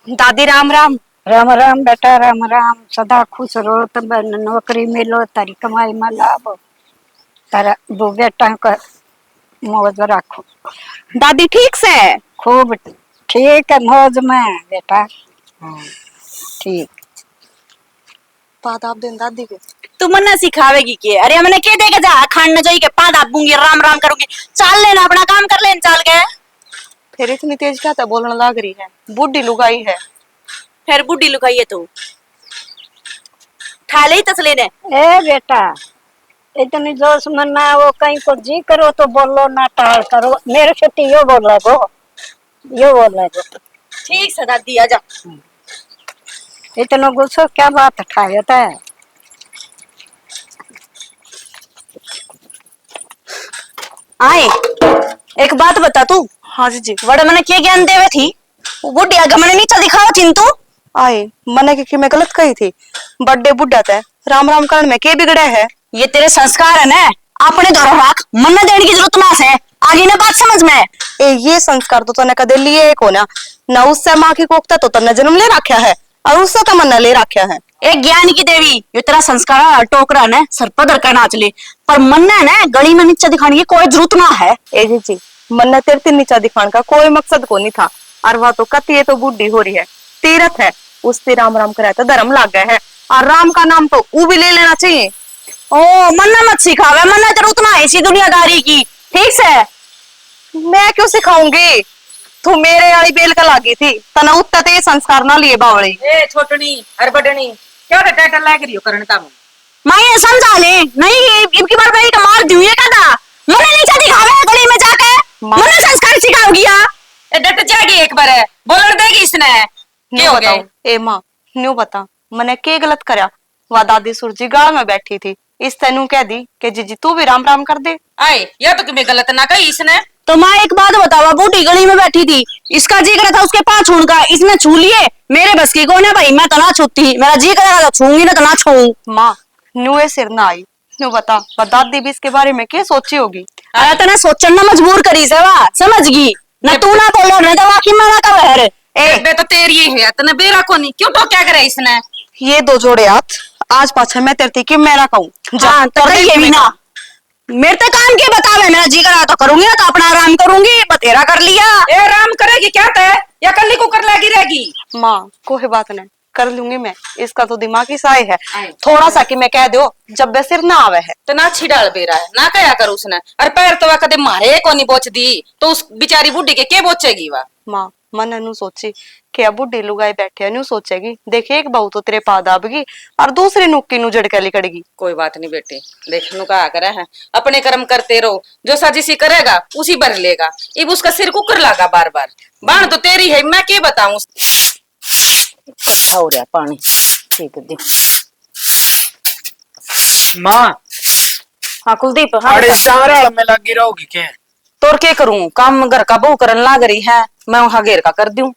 दादी राम राम। राम राम बेटा, राम राम। सदा खुश रहो, तब नौकरी मिलो, तारी कमाई में लाभ हो, तारा दो बेटा का मौज रखो। दादी ठीक से? खूब ठीक है, मौज में बेटा। हाँ ठीक। पाद आप दिन दादी के तू मन्ना सिखावेगी के? अरे हमने के देगा जा खान न जाई के पाद आप दूंगी, राम राम करूंगी। चाल लेना, अपना काम कर लेन चाल के। फिर इतनी तेज क्या था बोलने लग रही है? बूढ़ी लुगाई है। फिर बुढ़ी लुगाई है तू। ठा ले तसले ने। ए बेटा, इतनी जोश में ना वो कहीं को जी करो तो बोलो, ना टाल करो। मेरे से तो यो बोला गो, यो बोला गो। ठीक से दादी आजा। इतना गुस्सा क्या बात उठाया था? आए एक बात बता तू। हाँ जी। बड़े मने के ज्ञान देवे थी? वो बुढ़िया गमने नीचा दिखाओ चिंतु। आए मने की मैं गलत कही थी? बर्थडे बुढ़ा था, राम राम करण में के बिगड़े है? ये तेरे संस्कार है ना, अपने द्वारा रख, मन देने की जरूरत ना है। आगे ना बात समझ में। ये संस्कार तो तने कदे लिए को ना उससे माँ की कोखता तो तने जन्म ले रखा है और उससे तो मन ले रखा है। एक ज्ञान की देवी, ये तेरा संस्कार टोकरा ने सर पर धर कर नाच ले, पर मन ने गली में नीचा दिखाने की कोई जरूरत ना है। ए जी मन ने तेरे नीचा दिखाने का कोई मकसद को नहीं था। और वह तो कत ये तो बुढ़ी हो रही है, तीरथ है, उससे राम राम कराया तो धर्म लाग गया है। और राम का नाम तो वो भी ले लेना चाहिए। ओ मन्ना मत सिखावे, मन्ना तेरे उतना ऐसी दुनियादारी की। ठीक से मैं क्यों सिखाऊंगी? तू मेरे वाली बेल का लागी थी तना उत्ता ते संस्कार ना लिए बावड़ी। ए छोटनी अरे बडनी क्या टाइटल लाग रही हो करण का? मैं ये समझा ले नहीं, इनकी बार मैं मार दूं ये कहता। मन्ना नीचा दिखावे गली में जाके, मन्ना संस्कार सिखाओगी या? ए डट जाएगी एक बार है, बोलने देगी इसने। क्या हो गया? ए माँ न्यू बता मैंने के गलत करा? वह दादी सुरजी गाल में बैठी थी, इस तेनू कह दी कि जीजी तू भी राम राम कर दे। आए या तो तुम्हें गलत ना कही इसने। तो माँ एक बात बतावा, बूढ़ी गली में बैठी थी, इसका जी करा था उसके पांव छूने का, इसने छू लिए। मेरे बस की कौन है भाई, मैं तो ना छूती, मेरा जी करेगा तो छूंगी ना तो ना छूऊं। माँ न्यू ए सिर ना आई, न्यू बता दादी भी इसके बारे में क्या सोची होगी? अरे तना सोचन ना मजबूर करी से वा, समझगी ना तू ना बोलो ना तो वाकई में ना का बहर। ए बे तो तेरी ही है, तने बेरा को नहीं क्यों तो क्या करे इसने? ये दो जोड़े हाथ आज पाछे मैं तेरती की मेरा कहूँ हाँ तो ये भी ना मेरे तो काम के बतावे, मेरा जी करा तो करूंगी ना तो अपना आराम करूंगी, बतेरा कर लिया। ए आराम करेगी क्या तय या कल्ली को कर लगी रहेगी? माँ कोई बात नहीं कर लूंगी मैं, इसका तो दिमाग ही साय है। आए। थोड़ा सा कि मैं कह दो जब वे सिर ना आवे है तो ना छिड़ाल बेरा है ना कया कर उसने। अरे पैर तो वह कदे मारे को नहीं बोच दी तो उस बिचारी बुढ़ी के बोचेगी वह? माँ मन नु सोची कि अब बुढ़ी लुगाई बैठे नु सोचेगी देखे एक बहू तो तेरे पाद आबगी और दूसरी नुक्की नु झड़के लिकड़गी। कोई बात नहीं बेटे, देखने का करे है, अपने कर्म करते रहो, जो साजिशी करेगा उसी भर लेगा। इब उसका सिर कुकर लागा बार बार, बाण तो तेरी है, मैं क्या बताऊं। हो रहा पानी ठीक दे माँ। हाँ कुलदीप, हाँ अरे बता। चावल में लगी रहोगी क्या? तोर के करूं काम, घर का बहू करन लाग रही है, मैं वहां घेर का कर दूं।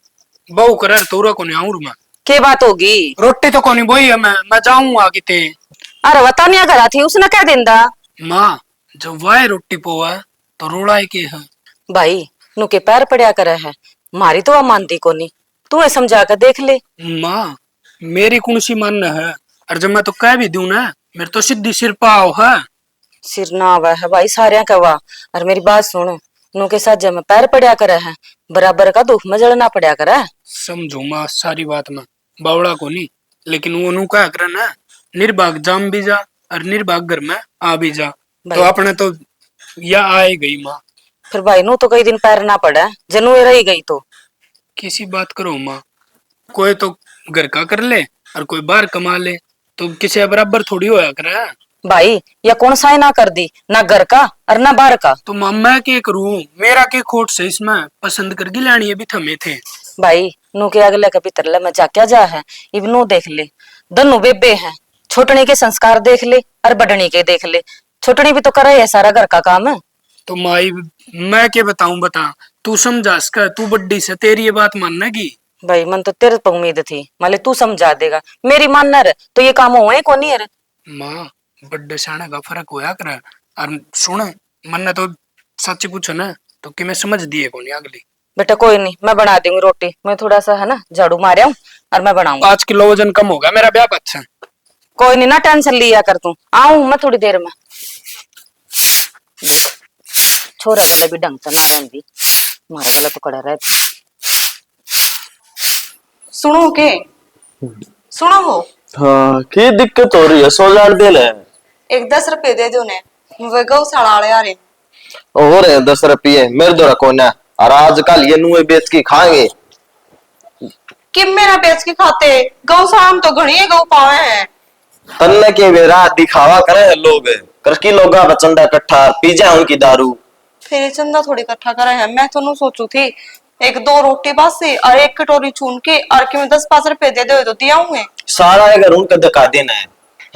बहू करे तोरा को नहीं आऊं मैं। के बात होगी? रोटी तो कोनी बोई है, मैं जाऊंगा किते। अरे बता नहीं करा थी उसने कह देंदा। माँ जब वह रोटी पोवा तो रोड़ा के है भाई नु के पैर पड़या करे है, मारी तो वह मानती कोनी, तू ये समझा कर देख ले। माँ। मेरी कौन सी मन है, और जब मैं तो कह भी दूं ना मेरे तो सीधी सिर पाव है। सिर ना आवा है भाई सारे कवा। और मेरी बात सुन, नु के साथ जब मैं पैर पड़या करे है, बराबर का दुख में जलना पड़या करे। समझो माँ सारी बात में बावड़ा को नहीं, लेकिन वो नु क्या करे ना, निर्भाग जाम भी जा और निर्भाग घर में आ भी जा, तो अपने तो या आए गई माँ। फिर भाई नु तो कई दिन पैर ना पड़ा, जनू ये रही गई तो किसी बात करो माँ, कोई तो घर का कर ले और कोई बाहर कमा ले, तो किसी बराबर थोड़ी होया करे। भाई या कौन सा ही ना कर दी, ना घर का और ना बाहर का। तो मैं क्या करूं, मेरा के खोट से इसमें पसंद करके लानी भी थमे थे। भाई नु के अगले का पितर में जा क्या जा है, इबनू देख ले, दोनों बेबे हैं, छोटनी के संस्कार देख ले और बड़नी के देख ले, छोटनी भी तो कर रही है सारा घर का काम है। तो माई मैं क्या बताऊं, बता तू समझा इसका, तू बड्डी से तेरी ये बात मानना की। भाई मन तो तेरे पर उम्मीद थी, माले तू समझा देगा, मेरी मानना रे तो ये काम हुए को नहीं है। माँ बड्डे साने का फर्क होया करे, और सुन मन ने तो सच पूछो ना तो कि मैं समझ दिए को नहीं अगली। बेटा कोई नहीं, मैं बना दूंगी रोटी। मैं थोड़ा सा है ना झाड़ू मारे हूँ और मैं बनाऊंगा। 5 किलो वजन कम होगा मेरा ब्याह अच्छा। कोई नहीं ना, टेंशन लिया कर तू। आऊं मैं थोड़ी देर में। छोरा वाले भी ढंग से ना रहती, मारे वाला तो कड़ा रहता। सुनो के, सुनो हो, हाँ की दिक्कत हो रही है? 100 हजार दे ले। एक 10 रुपए दे दो ने, वे गौशाला वाले आ रहे। हो रहे 10 रुपये मेरे द्वारा कौन है? और आजकल ये नुए बेच के खाएंगे। किम मेरा बेच के खाते, गौशाला में तो घनी गौ पावे हैं। तन्ने के बेरा दिखावा करे लोग, करकी लोगा बचंदा इकट्ठा पी जाए उनकी दारू। फिर ये चंदा थोड़ी इकट्ठा करे हैं। मैं तो सोचू थी एक 2 रोटी बासी और 1 कटोरी चून के और कि मैं 10-5 रुपए दे दो तो दिया हूँ। सारा अगर उनका धक्का देना है,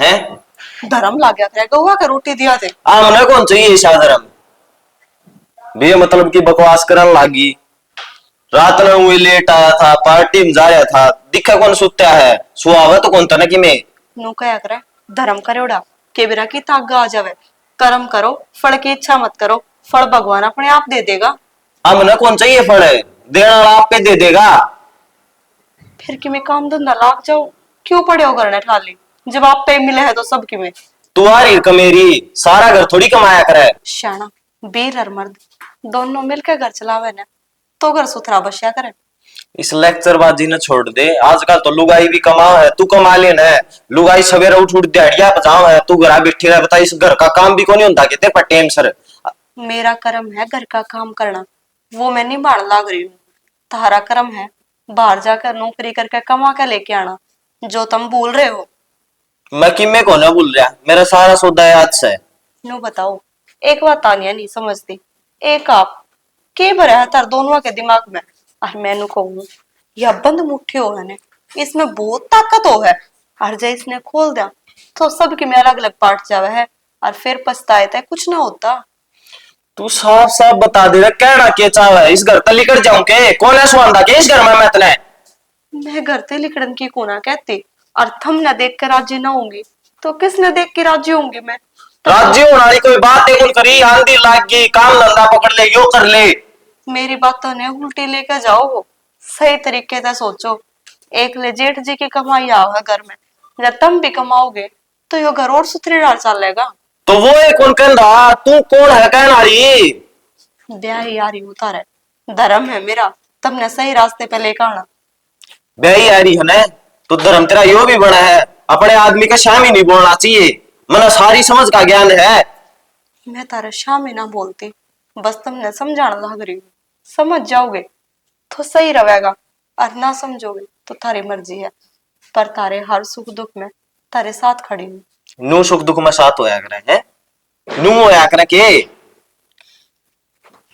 हैं? धर्म ला गया था गौवा के रोटी दिया थे। हमने कौन चाहिए साधरम भी मतलब की बकवास करने लागी। रात में हुई लेट आया था, पार्टी में जाया था, दिखा कौन सुत्या है? सुहावा तो कौन था ना कि मैं नु क्या करे, धर्म करे उड़ा के बिरा की ताक आ जावे। कर्म करो, फल की इच्छा मत करो, फल भगवान अपने आप दे देगा। हमने कौन चाहिए फल है? देना वाला आप पे दे देगा। फिर कि मैं काम धंधा लाग जाओ, क्यों पड़े हो करने ठाली? जब आप पे मिले है तो सब की में तुम्हारी कमेरी सारा घर थोड़ी कमाया करे। शाना बीर और मर्द दोनों मिलकर घर चलावे ने तो घर सुथरा बसिया करे। इस लेक्चरबाजी ने छोड़ दे। आजकल तो लुगाई भी कमाओ है, तू कमा लेना है। लुगाई सवेरे उठ उठ दिहाड़िया बचाओ है, तू घर बैठी रहे। बता इस घर का काम भी कौन होता कहते पर टेम सर। मेरा कर्म है घर का काम करना, वो मैं नहीं बाढ़ लाग रही हूँ। तारा कर्म है बाहर जाकर नौकरी करके कमा के लेके आना, जो तुम भूल रहे हो। मैं किमे को ना भूल रहा, मेरा सारा सौदा याद से। नो बताओ, एक बात तानिया नहीं समझती। एक आप के भरा है तार दोनों के दिमाग में, और मैनू कहूँ यह बंद मुट्ठी हो है ने, इसमें बहुत ताकत हो है। और जब इसने खोल दिया तो सबके में अलग अलग पार्ट जावे है और फिर पछताए थे कुछ ना होता। तू साफ साफ बता दे कहना के चाह है? इस घर तली कर जाऊं के? कौन है सुहांदा के इस घर में? मैं तने मैं घर ते लिखड़न की कोना कहती, और थम न देख कर राजी ना होंगी तो किसने देख के राजी होंगी? मैं राज्य होने वाली कोई बात है कौन करी? आंधी लाग गई, काम धंधा पकड़ ले, यो कर ले। मेरी बातों ने उल्टी लेकर जाओ हो, सही तरीके से सोचो। एक ले जेठ जी की कमाई आओ है घर में, जब तुम भी कमाओगे तो यो घर और सुथरे डाल चलेगा। तो वो है कौन कहना? तू कौन है कहना रही? ब्याह यारी होता रहे, धर्म है मेरा तुमने सही रास्ते पे लेकर आना। ब्याही आ रही है ना, तो धर्म तेरा यो भी बड़ा है। अपने आदमी का शाम ही नहीं बोलना चाहिए, मना सारी समझ का ज्ञान है। मैं तारे शाम ही ना बोलती, बस तुमने समझाना लग रही हूँ। समझ जाओगे तो सही रहेगा, और ना समझोगे तो थारी मर्जी है। पर तारे हर सुख दुख में तारे साथ खड़ी हूँ। नू सुख दुख में साथ होया करे हैं, नू होया करे के।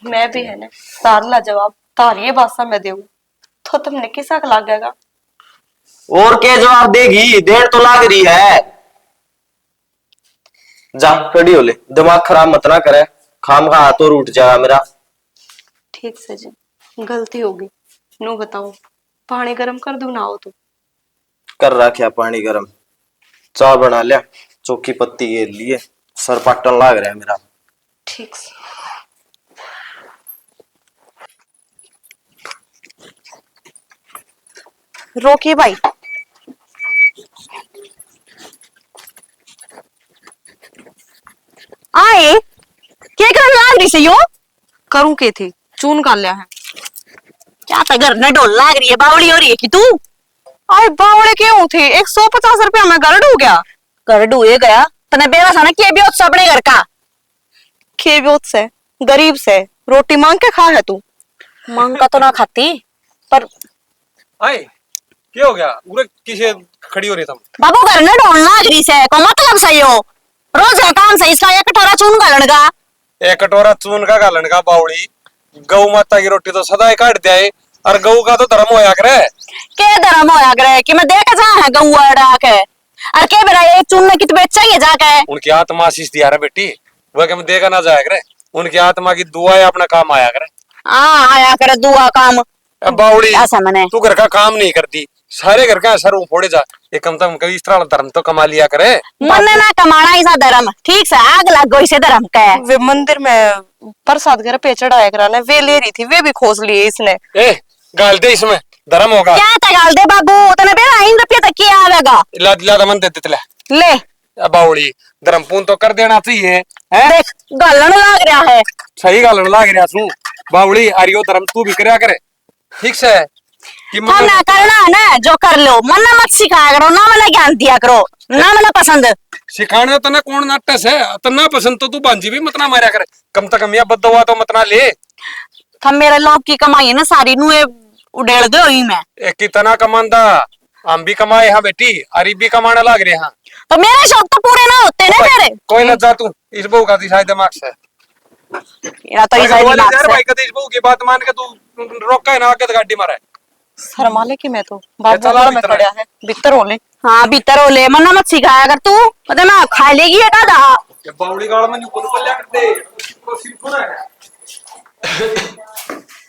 मैं भी है ना तारला जवाब तारी भाषा में देऊ तो तुमने किसा का लागेगा? और क्या जवाब देगी? देर तो लाग रही है। जा खड़ी हो ले, दिमाग खराब मत ना करे, खाम खा तो रूठ जाएगा मेरा। ठीक से जी, गलती होगी। नू बताओ पानी गर्म कर दूं ना हो तो? कर रखा पानी गरम, चाय बना लिया, चौकी पत्ती के लिए सर पाटन लाग रहा है मेरा। ठीक से। रोकिए भाई। आए क्या कर लाग रही से यो? करूं के थी चून कर लिया है। क्या तो घर में ढोल लाग रही है, बावड़ी हो रही है कि तू? अरे बावड़े क्यों थे? 150 रुपया में घर डूब गया। घर डूए गया तने बेवा साना के भी अपने घर का खेबियोत से गरीब से रोटी मांग के खा है तू? मांग का तो ना खाती पर आए क्या हो गया? उरे किसे खड़ी हो रही तुम? बाबू घर में ढोल लाग रही से को मतलब सही हो? रोज का काम सही, इसका एक कटोरा चून गालन का। एक कटोरा चून का गालन का बावड़ी, गौ माता की रोटी तो सदा काट दिया है, और गऊ का तो धर्म होया करे। के धर्म होया करे कि मैं देख जा है गौआ डाक है और के बेरा ये चून कित बेचेंगे जाके? उनकी आत्मा आशीष दिया रे बेटी, वह के देखा ना जाया करे। उनकी आत्मा की दुआ है अपना काम आया करे। हाँ आया करे दुआ काम। अब बावड़ी ऐसा मने तू घर का काम नहीं करती, सारे घर का सर फोड़े जा, ये कम से कम इस तरह धर्म तो कमा लिया करे। मन ना कमाना ही सा धर्म ठीक से आग लग गई से धर्म का है। वे मंदिर में प्रसाद घर पे चढ़ाया कराना वे ले रही थी, वे भी खोज लिए इसने। ए गाल दे इसमें धर्म होगा। क्या तगाल दे बाबू तने बेरा इन रुपया तक क्या आवेगा। इला दिला मन दे दितले ले बावड़ी धर्म पून तो कर देना चाहिए हैं। देख गलन लग रहा है। सही गाल लाग रहा तू बावड़ी, अरियो धर्म तू भी करया करे ठीक से कि हम ना करना है ना जो कर लो, मन मत सिखाया करो ना, मन ज्ञान दिया करो ना, मन पसंद सिखाने तो ना कौन नाटस है, तो ना पसंद तो तू बांझी भी मत ना मारा करे, कम से कम या बद्द हुआ तो मत ना ले। हम मेरे लोग की कमाई है ना सारी नुए उड़ेल दो ही मैं। ए कितना कमांदा, हम भी कमाए हाँ बेटी, अरी भी कमाने लग रहे हैं, तो मेरे शौक तो पूरे ना होते ना तेरे। कोई ना जा तू इस बहू का दी शायद दिमाग से। मेरा तो इस वाले दिमाग यार से भाई कदे इस बहू की बात मान के तू रोका है ना आके गाड़ी मारे। शर्मा ले कि मैं तो बाबू चला घर में भीतर खड़ा है भीतर होले। हाँ भीतर हो ले, मन मत सिखाया कर तू, मतलब मैं खा लेगी ये का दा। ये बावड़ी गाड़ में न्यू को लिया करते को सिर्फ पूरा है।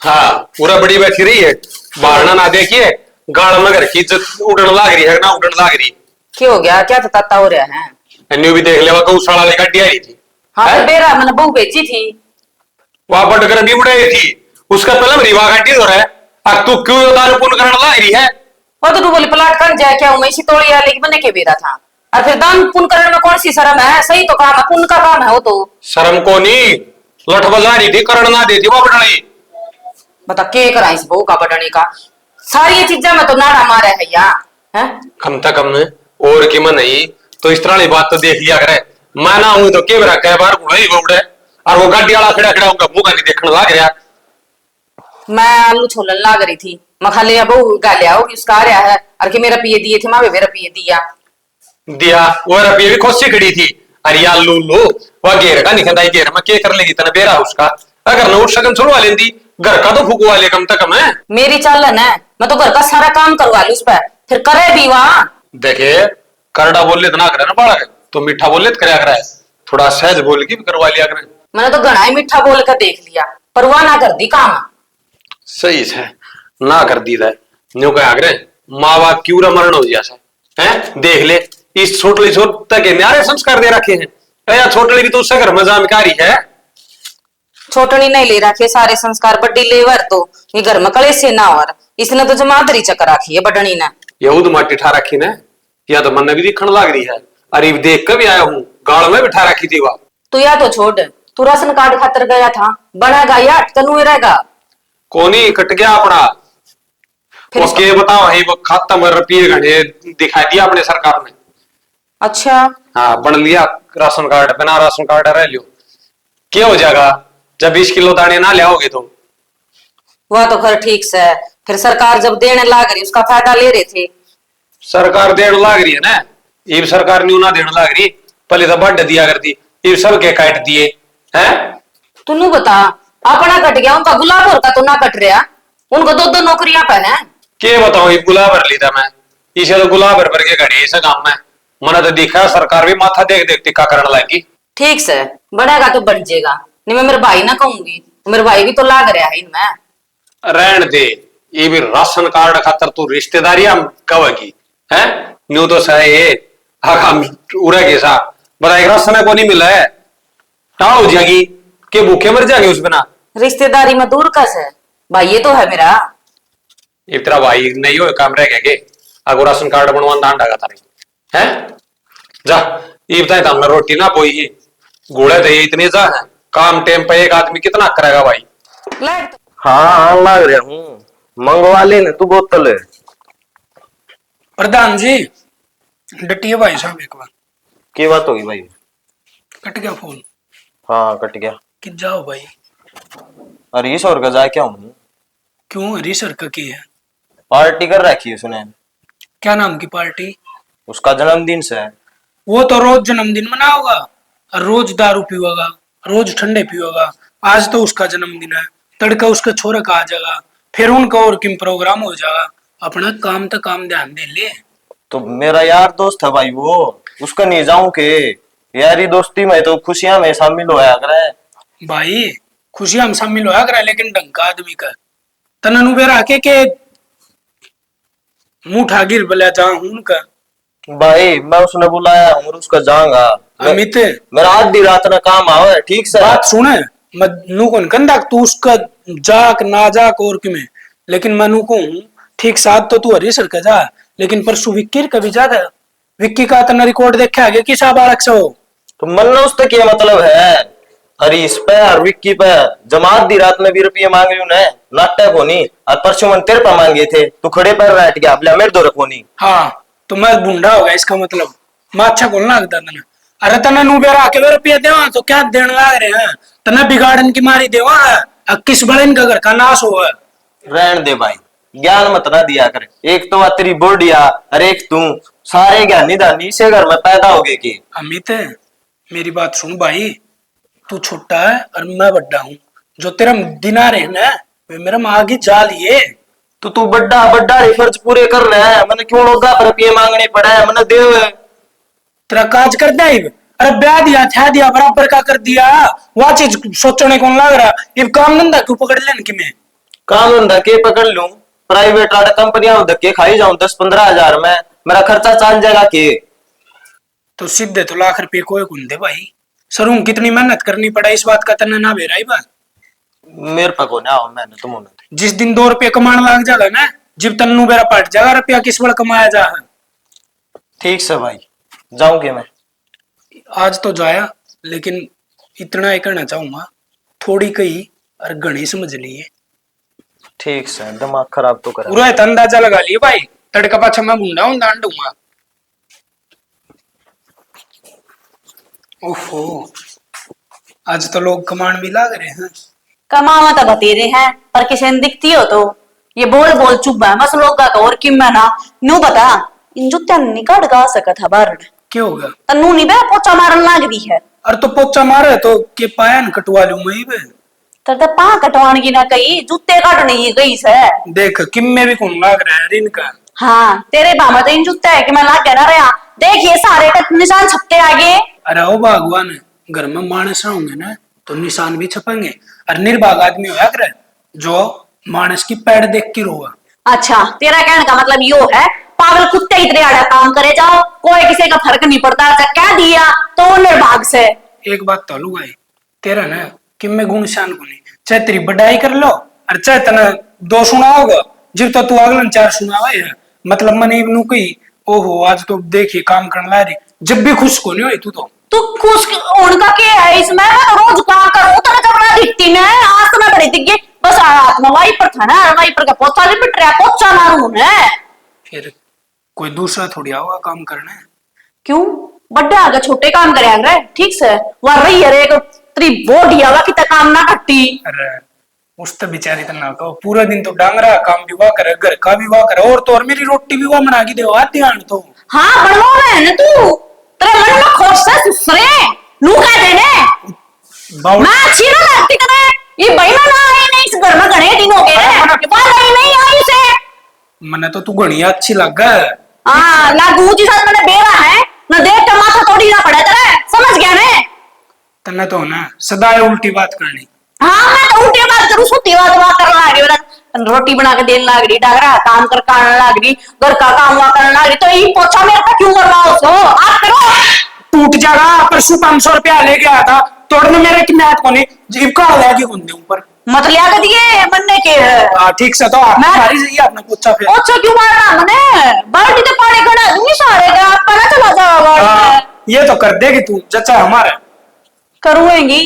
हाँ पूरा बड़ी बैठी रही है, बारना ना देखिए गाड़ में घर की इज्जत उड़न लाग रही है ना, उड़न लाग रही। क्या हो गया, क्या तता हो रहा है? न्यू भी देख लेवा गौशाला लेकर गाड़ी आई थी। हाँ तो बेरा मैंने बहू बेची थी, वहां पर कर भी उड़ाई थी, उसका पहले रिवा गाड़ी हो रहा है, अब तू क्यों दारू पुन करने लाग रही है? और तो तू बोली प्लाट कर जाए क्या मैं इसी तोड़ी आ लेकिन मैंने के बेरा था, और फिर दान पुण्य करने में कौन सी शर्म है? सही तो काम है, पुण्य का काम है वो तो। शर्म को नहीं लठ बजा रही थी, करण ना देती वो बढ़ाई। बता के करा इस बहू का बढ़ने का, सारी ये चीजें में तो नाड़ा मारा है यहाँ है। कम से कम और की मन नहीं तो इस तरह की बात तो देख लिया करे, मैं ना हूं तो के बरा कई बार उड़ाई उड़े, और वो गाड़ी वाला खड़ा खड़ा उनका मुंह का नहीं देखने लग रहा। मैं आलू छोलन लाग रही थी, मखाले बहू गालिया हो कि उसका आ रहा है, और कि मेरा पिए दिए थे, माँ मेरा पिए दिया दिया वो रपी भी खुशी खड़ी थी, अरे यार लूलू वह घेर का निकलता ही घेर में के कर लेगी तना बेरा उसका, अगर नोट शकन छुड़वा लेती घर का तो फूकवा ले कम तक है। मेरी चालन है, मैं तो घर का सारा काम करवा लू उस पर, फिर करे भी वहां। देखे करड़ा बोल ले तो ना करे ना बाड़ा, तो मीठा बोल ले तो कराया करे, थोड़ा सहज बोल के भी करवा लिया करे। मैंने तो घना ही मीठा बोल कर देख लिया, पर वह ना कर दी काम। सही है ना कर दी है न्यू क्या करे, माँ बाप क्यों मरण हो गया है। देख ले इस छोटली छोट तक न्यारे संस्कार दे रखे हैं, या छोटली भी तो उससे घर में जानकारी है। छोटनी नहीं ले रखी सारे संस्कार, बड्डी लेवर तो ये घर में कले से ना और इसने तो जमादरी चक्कर रखी है बडनी ने। यहूद माटी ठा रखी ने, या तो मन भी दिखने लग रही है, अरे देख कर भी आया हूँ गाड़ में बिठा रखी थी वह। तू या तो छोड़, तू राशन कार्ड खातर गया था, बनेगा या अटकन हुए रहेगा। कोनी कट गया अपना, फिर उसके बताओ है वो खाता में रुपये घने दिखा दिया अपने सरकार ने। अच्छा हाँ बन लिया राशन कार्ड, बिना राशन कार्ड रह लियो, क्या हो जाएगा जब 20 किलो दाने ना लाओगे तो। वह तो खैर ठीक से है, फिर सरकार जब देने लाग रही उसका फायदा ले रहे थे। सरकार देने लाग रही है ना, ये सरकार न्यू ना देने लाग रही, पहले तो बढ़ दिया करती, ये सब के काट दिए हैं। तू बता अपना कट गया, उनका गुलाब और का तो ना कट रहा, उनको दो दो नौकरियां पे है। के बताओ ये गुलाब भर ली था मैं, इसे तो गुलाब भर के घड़े ऐसा काम में मना तो दिखा सरकार भी माथा देख देख टिक्का करने लगी। ठीक से बनेगा तो बन जाएगा, नहीं मैं मेरे भाई ना कहूंगी, मेरे भाई भी तो लाग रहा है इनमें। रहन दे, ये भी राशन कार्ड खातर तू रिश्तेदारी कवेगी है, न्यू तो सही उड़ा के सा बताए राशन को नहीं मिला है, क्या हो जाएगी के भूखे मर जाएंगे उस बिना। रिश्तेदारी में दूर कस है, भाई ये तो है मेरा। ये तेरा भाई नहीं हो काम रह गए, अगर राशन कार्ड बनवाना दान डागा था है जा, ये बताए था हमने रोटी ना बोई ही घोड़े थे इतने जा है, काम टाइम पे एक आदमी कितना करेगा भाई। लाइट तो हाँ हाँ लग रहा हूँ, मंगवा लेने तू बोतल। प्रधान जी डटिए भाई साहब एक बार। की बात होगी भाई? कट गया फोन। हाँ कट गया। कि जाओ भाई। अरे इस और का जाए क्या हूँ? क्यों हरी सर का की है? पार्टी कर रखी है उसने। क्या नाम की पार्टी? उसका जन्मदिन से है। वो तो रोज जन्मदिन मनाओगा और रोज दारू पीओगा, रोज ठंडे पीओगा। आज तो उसका जन्मदिन है, तड़का उसका छोरा का आ जाएगा, फिर उनका और किम प्रोग्राम हो जाएगा। अपना काम तो काम ध्यान दे ले। तो मेरा यार दोस्त है भाई वो, उसका नहीं जाऊं के यारी दोस्ती में तो खुशियां में शामिल होया करे। भाई खुशियां हम शामिल होया करे, लेकिन ढंग का आदमी का तननु बेरा के मुठा गिर बला जा उनका भाई मैं उसने बुलाया हूँ और उसका जाऊंगा। अमित मेरा आधी रात ना काम आवे, ठीक से। बात सुने, मैं नू कौन कंधा तू उसका जाक ना जाक और कि मैं, लेकिन मैं नू कहूँ ठीक साथ तो तू हरी सर का जा, लेकिन परसों विक्की कभी जाता विक्की का तना रिकॉर्ड देखा आगे किसा बालक से हो तो मलना उससे क्या मतलब है? हरीश पे और विक्की पे जमात दी रात में 20 रुपये मांग रही ने, नाटक होनी और परसों मन तेरे पे मांगे थे, तू खड़े पैर बैठ गया, बोला मेरे दो रखोनी। हाँ तो मैं बूढ़ा होगा इसका मतलब, मैं अच्छा बोलना लगता तना। अरे तना नू बेरा आके रुपये देवा तो क्या देने लग रहे हैं, तना बिगाड़न की मारी देवा किस बड़े इनका घर का नाश हो। रहन दे भाई, ज्ञान मत ना दिया कर, एक तो तेरी बोडिया और एक तू, सारे ज्ञानी दानी इसे घर में पैदा हो गए की। अमित मेरी बात सुन भाई, तू छोटा है और मैं बड़ा हूँ, जो तेरा दिन आ रहे हैं ना वे मेरा माँ की जाल ये। तो तू बड्डा बड्डा फर्ज पूरे कर रहा है, मैंने क्यों लोग रुपये मांगने पड़ा है, मैंने देव तेरा काज कर दे, अरे ब्याह दिया था दिया बराबर का कर दिया, वह चीज सोचने कौन लग रहा, ये काम धंधा क्यों पकड़ लेने की मैं काम धंधा के पकड़ लूं, प्राइवेट वाला कंपनियां धक्के खाई जाऊं 10-15 हजार में, मेरा खर्चा चाल जाएगा के। तो सीधे तो लाख रुपये कोई कौन दे भाई, सरू कितनी मेहनत करनी पड़ा इस बात का तना ना बेरा बात। मेरे पे को ना आओ, मैंने तुम जिस दिन 2 रुपये कमाने लग जाएगा ना, जब तन्नू बेरा पट जाएगा रुपया किस बड़ कमाया जा। ठीक से भाई जाऊंगे मैं आज तो जाया, लेकिन इतना ही कहना चाहूंगा, थोड़ी कही और घनी समझ लिए। ठीक से, दिमाग खराब तो करा पूरा अंदाजा लगा लिए भाई, तड़का पाछा मैं बूंदा हूं दांड दूंगा। ओहो आज तो लोग कमांड भी लाग रहे हैं। कमावा तो बतेरे हैं, पर किसी ने दिखती हो तो ये बोल बोल चुप है मस लोग का और कि मैं ना नू बता इन जुत्ते निकाल गा सका था बार क्या होगा? तन्नू नहीं बे पोचा मारन लाग दी है। अरे तो पोचा मारे तो के पाया न कटवा लूं मैं बे। तर पा कटवान की ना कही जूते काटने ही गई से। देख किम में भी कौन लाग रहा है इनका। हाँ तेरे बाबा तो इन जूते है कि मैं लाग कहना रहा, देखिए सारे का निशान छपते आगे। अरे ओ भगवान, घर में मानस होंगे ना तो निशान भी छपेंगे, और निर्भाग आदमी होया करे जो मानस की पैड़ देख के रोगा। अच्छा तेरा कहने का मतलब यो है पागल कुत्ते इतने आड़ा काम करे जाओ, कोई किसी का फर्क नहीं पड़ता, क्या दिया तो निर्भाग से। एक बात तो लू भाई, तेरा ना कि मैं गुण शान को नहीं, चाहे तेरी बढ़ाई कर लो और चाहे तना 2 सुना होगा, जब तो तू अगलन 4 सुनावा है, मतलब मैंने इबनू कही ओहो आज तो देखिए काम करने ला रही, जब भी खुश को नहीं हुई तू खुश उनका क्या है इसमें, मैं तो रोज काम करूं तो कपड़ा दिखती मैं, आज तो मैं बड़ी दिख गई, बस हाथ में वाइपर था ना, वाइपर का पोछा लिपट रहा, पोछा मारूं मैं। फिर कोई दूसरा थोड़ी आओगा काम करना है। क्यों बड़े आगे छोटे काम करे ठीक से, वह रही है एक तेरी बॉडी आवा कि काम ना कट्टी। अरे उस तो बेचारी तो ना कहो, पूरा दिन तो डांगरा काम भी हुआ करे, घर का भी हुआ करे, और तो और मेरी रोटी भी हुआ बना के दे ध्यान तो। हाँ बनवा है ना तू, तेरे मन में खोस से सुसरे नू कह देने मैं अच्छी ना लगती करे, ये बहिना ना आई नहीं इस घर में घणे दिन हो गए रे, बात आई नहीं आई से। मने तो तू घणिया अच्छी लग है। हाँ लागू जी साथ मैंने बेरा है ना, देख के माथा तोड़ी ना पड़े तेरे, समझ गया ने तन्ने तो ना सदा उल्टी बात करनी। हाँ मैं तो उल्टी बात करूं, सुती बात कर लाग रही, रोटी बना के देने लाग रही, डागरा काम करने लाग रही, घर का काम करने लाग रही, तो ये पोछा मेरे पे क्यों करवाओ उसको, आप करो। टूट जाएगा, परसों 500 रुपया ले गया था, तोड़ने मेरे की मैथ को नहीं, जीव का आ गया कौन दे ऊपर मत लिया कर दिए बनने के। ठीक से तो आप मारी जाइए अपना पोछा, फिर पोछा क्यों मारना मने, बाल्टी तो पानी खड़ा दूंगी सारे का, आपका ना चला जाएगा। ये तो कर देगी तू चचा हमारे करूंगी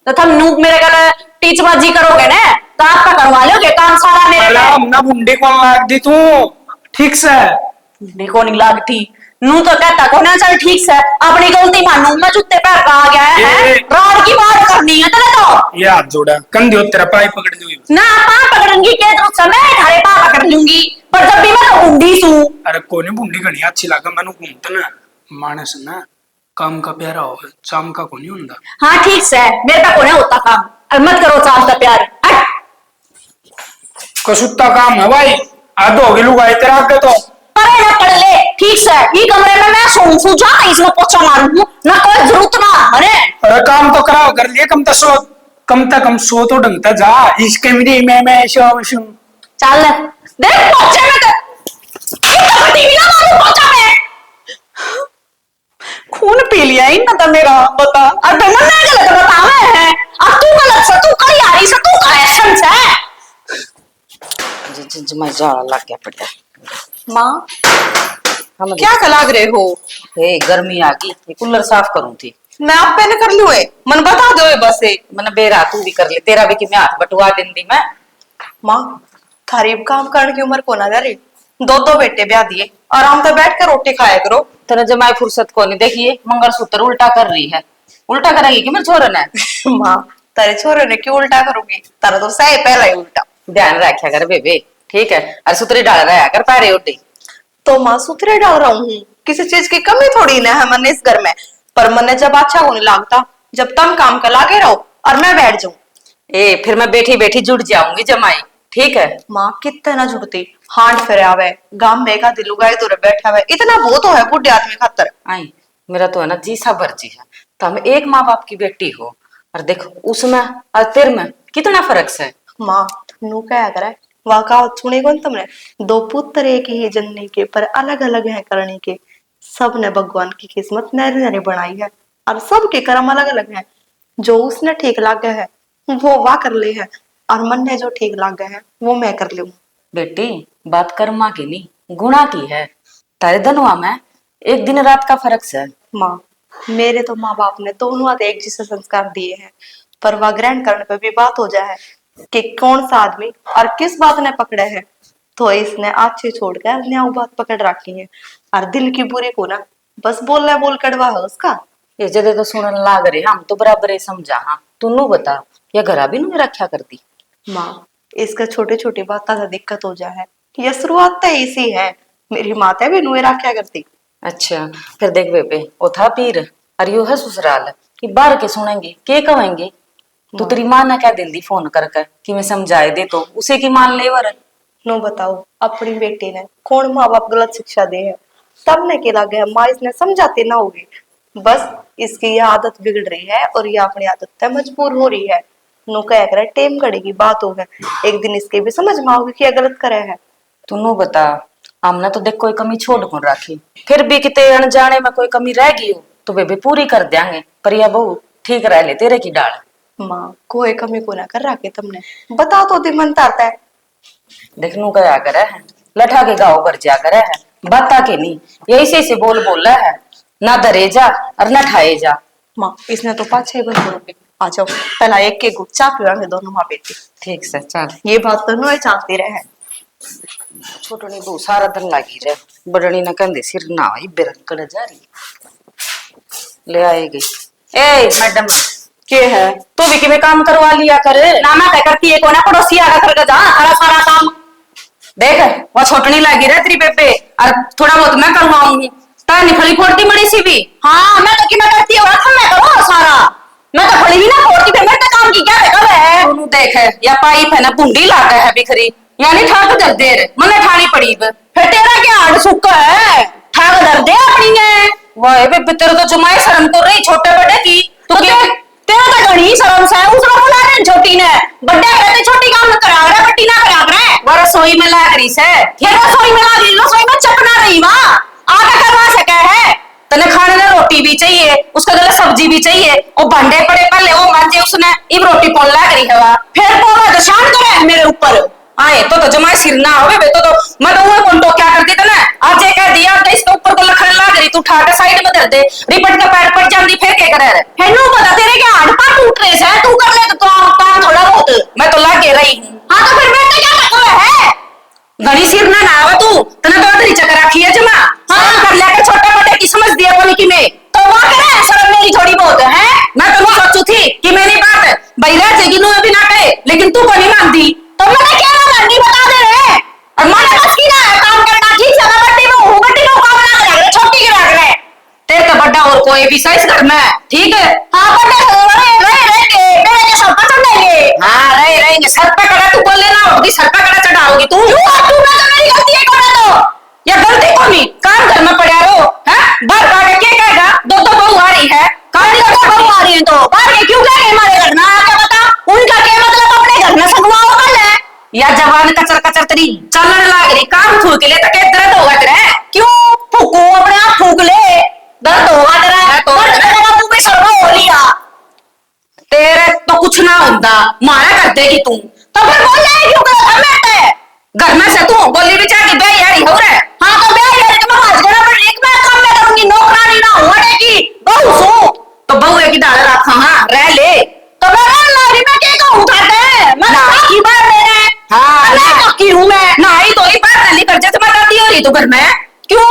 तो तुम नू मेरे गले टीचबाजी करोगे ना, तो आपका करवा लोगे काम सारा मेरे पे। ना बुंडी कौन लाग दी तू ठीक से, बुंडी को नहीं लागती नू तो कहता को ना चल ठीक से, अपनी गलती मानू, मैं जूते पैर का आ गया है, रात की बात करनी है तेरे तो। ये हाथ जोड़ा कंधे तेरा पाई पकड़ दूंगी ना पाँव पकड़ूंगी के तो समय थारे पाँव पकड़ लूंगी, पर जब भी मैं तो बूंदी सू। अरे कोई नहीं बुंडी घनी अच्छी लगा, मैंने घूमता ना मानस ना काम का प्यारा हो, शाम का को नहीं होता। हाँ ठीक से मेरे पे कोने होता काम, और मत करो शाम का प्यार। कसुत्ता काम है भाई, आधो होगी लुगाई तेरा आगे तो परे ना पड़ ले ठीक से, ये कमरे में मैं सोऊं जा, इसमें पोछा मारूं ना, कोई जरूरत ना अरे। अरे काम तो कराओ कर लिए, कम तक सो तो ढंगता जा, इस कमरे में मैं सो चल देख पोछे में कभी भी ना मालूम पहुंचा मैं खून पी लिया इन तो मेरा बता अब मैं नहीं गलत बतावे है अब तू गलत से तू करी आ रही से तू का एसेंस है मैं जा लग गया पड़ा। माँ हम क्या कलाग रहे हो? हे गर्मी आ गई, ये कूलर साफ करूं थी। मैं आप पहले कर लूँ मन बता दो बस मैंने बेरा तू भी कर ले, तेरा भी कि मैं हाथ बटवा देंदी मैं। माँ थारी काम करने की उम्र को ना जा रही, दो बेटे ब्याह दिए, आराम से बैठ कर रोटी खाया करो। तेरे जमाई फुर्सत को नहीं, देखिए मंगलसूत्र उल्टा कर रही है, उल्टा करेगी कि मेरे छोरे ने। माँ तारे छोरे ने क्यों उल्टा करोगी, तारा तो सही पहला ही उल्टा। ध्यान रखा कर बेबे, ठीक है, अरे सुतरी डाल रहा कर पैरे उठी। तो माँ सुथरे डाल रहा हूँ, किसी चीज की कमी थोड़ी ना है मन इस घर में, पर मन जब अच्छा होने लगता जब तुम काम कर लाके रहो और मैं बैठ जाऊं। ए फिर मैं बैठी बैठी जुड़ जाऊंगी जमाई, ठीक है। माँ कितना ना जुड़ती, हांड फिर आवे गांव में का दिलू गाय दूर बैठा हुआ, इतना वो तो है बुढ़े आदमी खातर। आई मेरा तो है ना जी सा भर्जी है, तो हम एक माँ बाप की बेटी हो, और देखो उसमें और तेरे में कितना फर्क है। माँ नू क्या करे वह कहावत सुनी कौन तुमने, दो पुत्र एक ही जननी के पर अलग अलग है करने के, सब ने भगवान की किस्मत नरी नरी बनाई है और सबके कर्म अलग अलग है, जो उसने ठीक लागे है वो वाह कर ले है और मन ने जो ठीक लागे है वो मैं कर लूं। बेटी बात कर्मा की नहीं गुणा की है, तारे धनुआ में एक दिन रात का फर्क है। माँ मेरे तो माँ बाप ने दोनों हाथ एक जैसे संस्कार दिए हैं, पर वह ग्रहण करने पे भी बात हो जाए कि कौन सा आदमी और किस बात ने पकड़े है, तो इसने अच्छे छोड़कर न्याऊ बात पकड़ रखी है और दिल की बुरी को ना बस बोलना बोल कड़वा है उसका। ये जदे तो सुनने लाग रहे हम तो बराबर ही समझा। हाँ तू बता या घरा भी नहीं रखा करती। माँ इसका छोटे छोटे बात से दिक्कत हो जाए, यह शुरुआत तो इसी है, मेरी माता भी नुए रखा करती। अच्छा फिर देख बेबे वो था पीर और यो है ससुराल कि बाहर के सुनेंगे के कहेंगे, तो तेरी माँ ने क्या दिल दी फोन करके कि मैं समझाए दे तो उसे की मान ले वर। नो बताओ अपनी बेटी ने कौन माँ बाप गलत शिक्षा दे है, तब ने के लगे माँ इसने समझाते ना होगी, बस इसकी यह आदत बिगड़ रही है और यह अपनी आदत तक मजबूर हो रही है। नो कह कर टेम घड़ी की बात हो है, एक दिन इसके भी समझ में आओगी कि गलत करे है। तू बता हमने तो देख कोई कमी छोड़ कौन रखी, फिर भी किते अनजाने में कोई कमी रह गई हो तो बेबे पूरी कर देंगे, पर यह बहू ठीक रह ले तेरे की डाल। माँ कोई कमी को ना कर रखे तुमने, बता तो दिन मन तारता है। देखनू गया करे है लठा के गाँव भर जा करे है, बता के नहीं यही से बोल बोल रहा है, ना दरे जा और ना ठाए जा। माँ इसने तो 5-6 बन करोगे, आ जाओ पहला एक के गुट चा पीवांगे दोनों माँ बेटी। ठीक से चल, ये बात तो नो चाहती रहे। छोटनी बहू सारा दिन लागी रहे, बड़नी ना कंधे सिर ना आई बेरन कड़ जा रही ले आएगी। ए मैडम के है तू भी किमें काम करवा लिया करे ना मैं तय करती है को ना पड़ोसी आगा करके जा सारा सारा काम। देख वो छोटनी लागी रहे तेरी बेबे और थोड़ा बहुत मैं करवाऊंगी, तानी फली फोड़ती मड़ी सी भी। हाँ मैं तो कि मैं करती हूँ मैं करो सारा, मैं तो खड़ी भी ना फोड़ती फिर मेरे काम की क्या बेटा है। तू देख है या पाइप है ना बुंडी लागा है बिखरी, यानी ठाक दर देर मने ठानी पड़ी फिर तेरा क्या हाड़ सुक्का है, ठाक दर दे अपनी ने। वाह बेबे तेरे तो जमाए शर्म कर रही छोटे बड़े की, तो तेरा तो घणी शर्म से उसने बुला रहे छोटी ने, बड्डे रहते छोटी काम न करा रहा बट्टी ना करा रहा वो रसोई में लाग रही से, ये रसोई में लाग रही, रसोई में चपना रही वहां आगे करवा सके है। तने खाने में रोटी भी चाहिए उसका गला सब्जी भी चाहिए, और भांडे पड़े पहले वो मांजे उसने इब रोटी पोल लाग रही है वहां, फिर पोला तो शान करे मेरे ऊपर। आए तो जमाए सिर ना होवे बे तो मैं तो वो कौन तो क्या करती थी ना, आज ये कह दिया तो इसके ऊपर को लखन लाग रही, तू उठा के साइड में धर दे, रिपट का पैर पड़ जाती फिर क्या करे रे। हेनु पता तेरे के हाथ पांव टूट रहे हैं, तू कर ले तो काम थोड़ा बहुत। मैं तो लागे रही हूं। हां तो फिर बेटे क्या करता है, घड़ी सिर ना आवा तू तने तो अदरी चक्कर रखी है जमा। हां कर लेके छोटे बड़े की समझ दिया बोली कि मैं तो वो करे शर्म मेरी थोड़ी बहुत है। मैं तो वो सोचू थी कि मेरी बात बैरा जेगी नु भी ना कहे, लेकिन तू को नहीं मानती तो मैंने क्या माननी बता दे रहे, और माने बस की ना है काम करना ठीक से, मैं बट्टी में हूं, बट्टी में काम ना कर रहे छोटी की रख रहे तेरे का बड़ा और कोई भी साइज घर में ठीक है। हां बट्टे रहेंगे मेरे के सब पसंद लेंगे। हाँ रहेंगे सर पे कड़ा तू बोल लेना होगी, सर पे कड़ा चढ़ाओगी तू तू ना तो मेरी गलती है करना तो या गलती को नहीं काम घर में पड़ा रहो है, बार बार के कहेगा दो बहू आ रही है कहानी का बहू आ रही है तो बाहर के क्यों कह रहे हमारे घर ना आके बता, उनका क्या मतलब अपने घर में सगवाओ कर ले। या जवान कचर कचर तेरी चलने लग रही, काम फूक ले तो क्या दर्द होगा तेरा? क्यों फूकू, अपने आप फूक ले, दर्द होगा तेरा? दर्द तेरा मुंह पे सर्व हो लिया, तेरे तो कुछ ना होता, मारा कर देगी तू तो फिर बोल जाएगी क्यों कर मैं घर में से तू बोली भी चाह बे यारी हो रहा है। हाँ तो बे यारी तो मैं हाथ गड़ा पर एक मैं काम में करूंगी, नौकरानी ना होने की बहू सो तो बहू एक ही डाल रखा, हाँ रह ले तो मैं रह लारी में क्या कहूं थाते मैं की बात मेरे। हाँ मैं पक्की हूं, मैं नहीं तो ही बात नहीं कर जैसे बताती हो रही तो घर में क्यों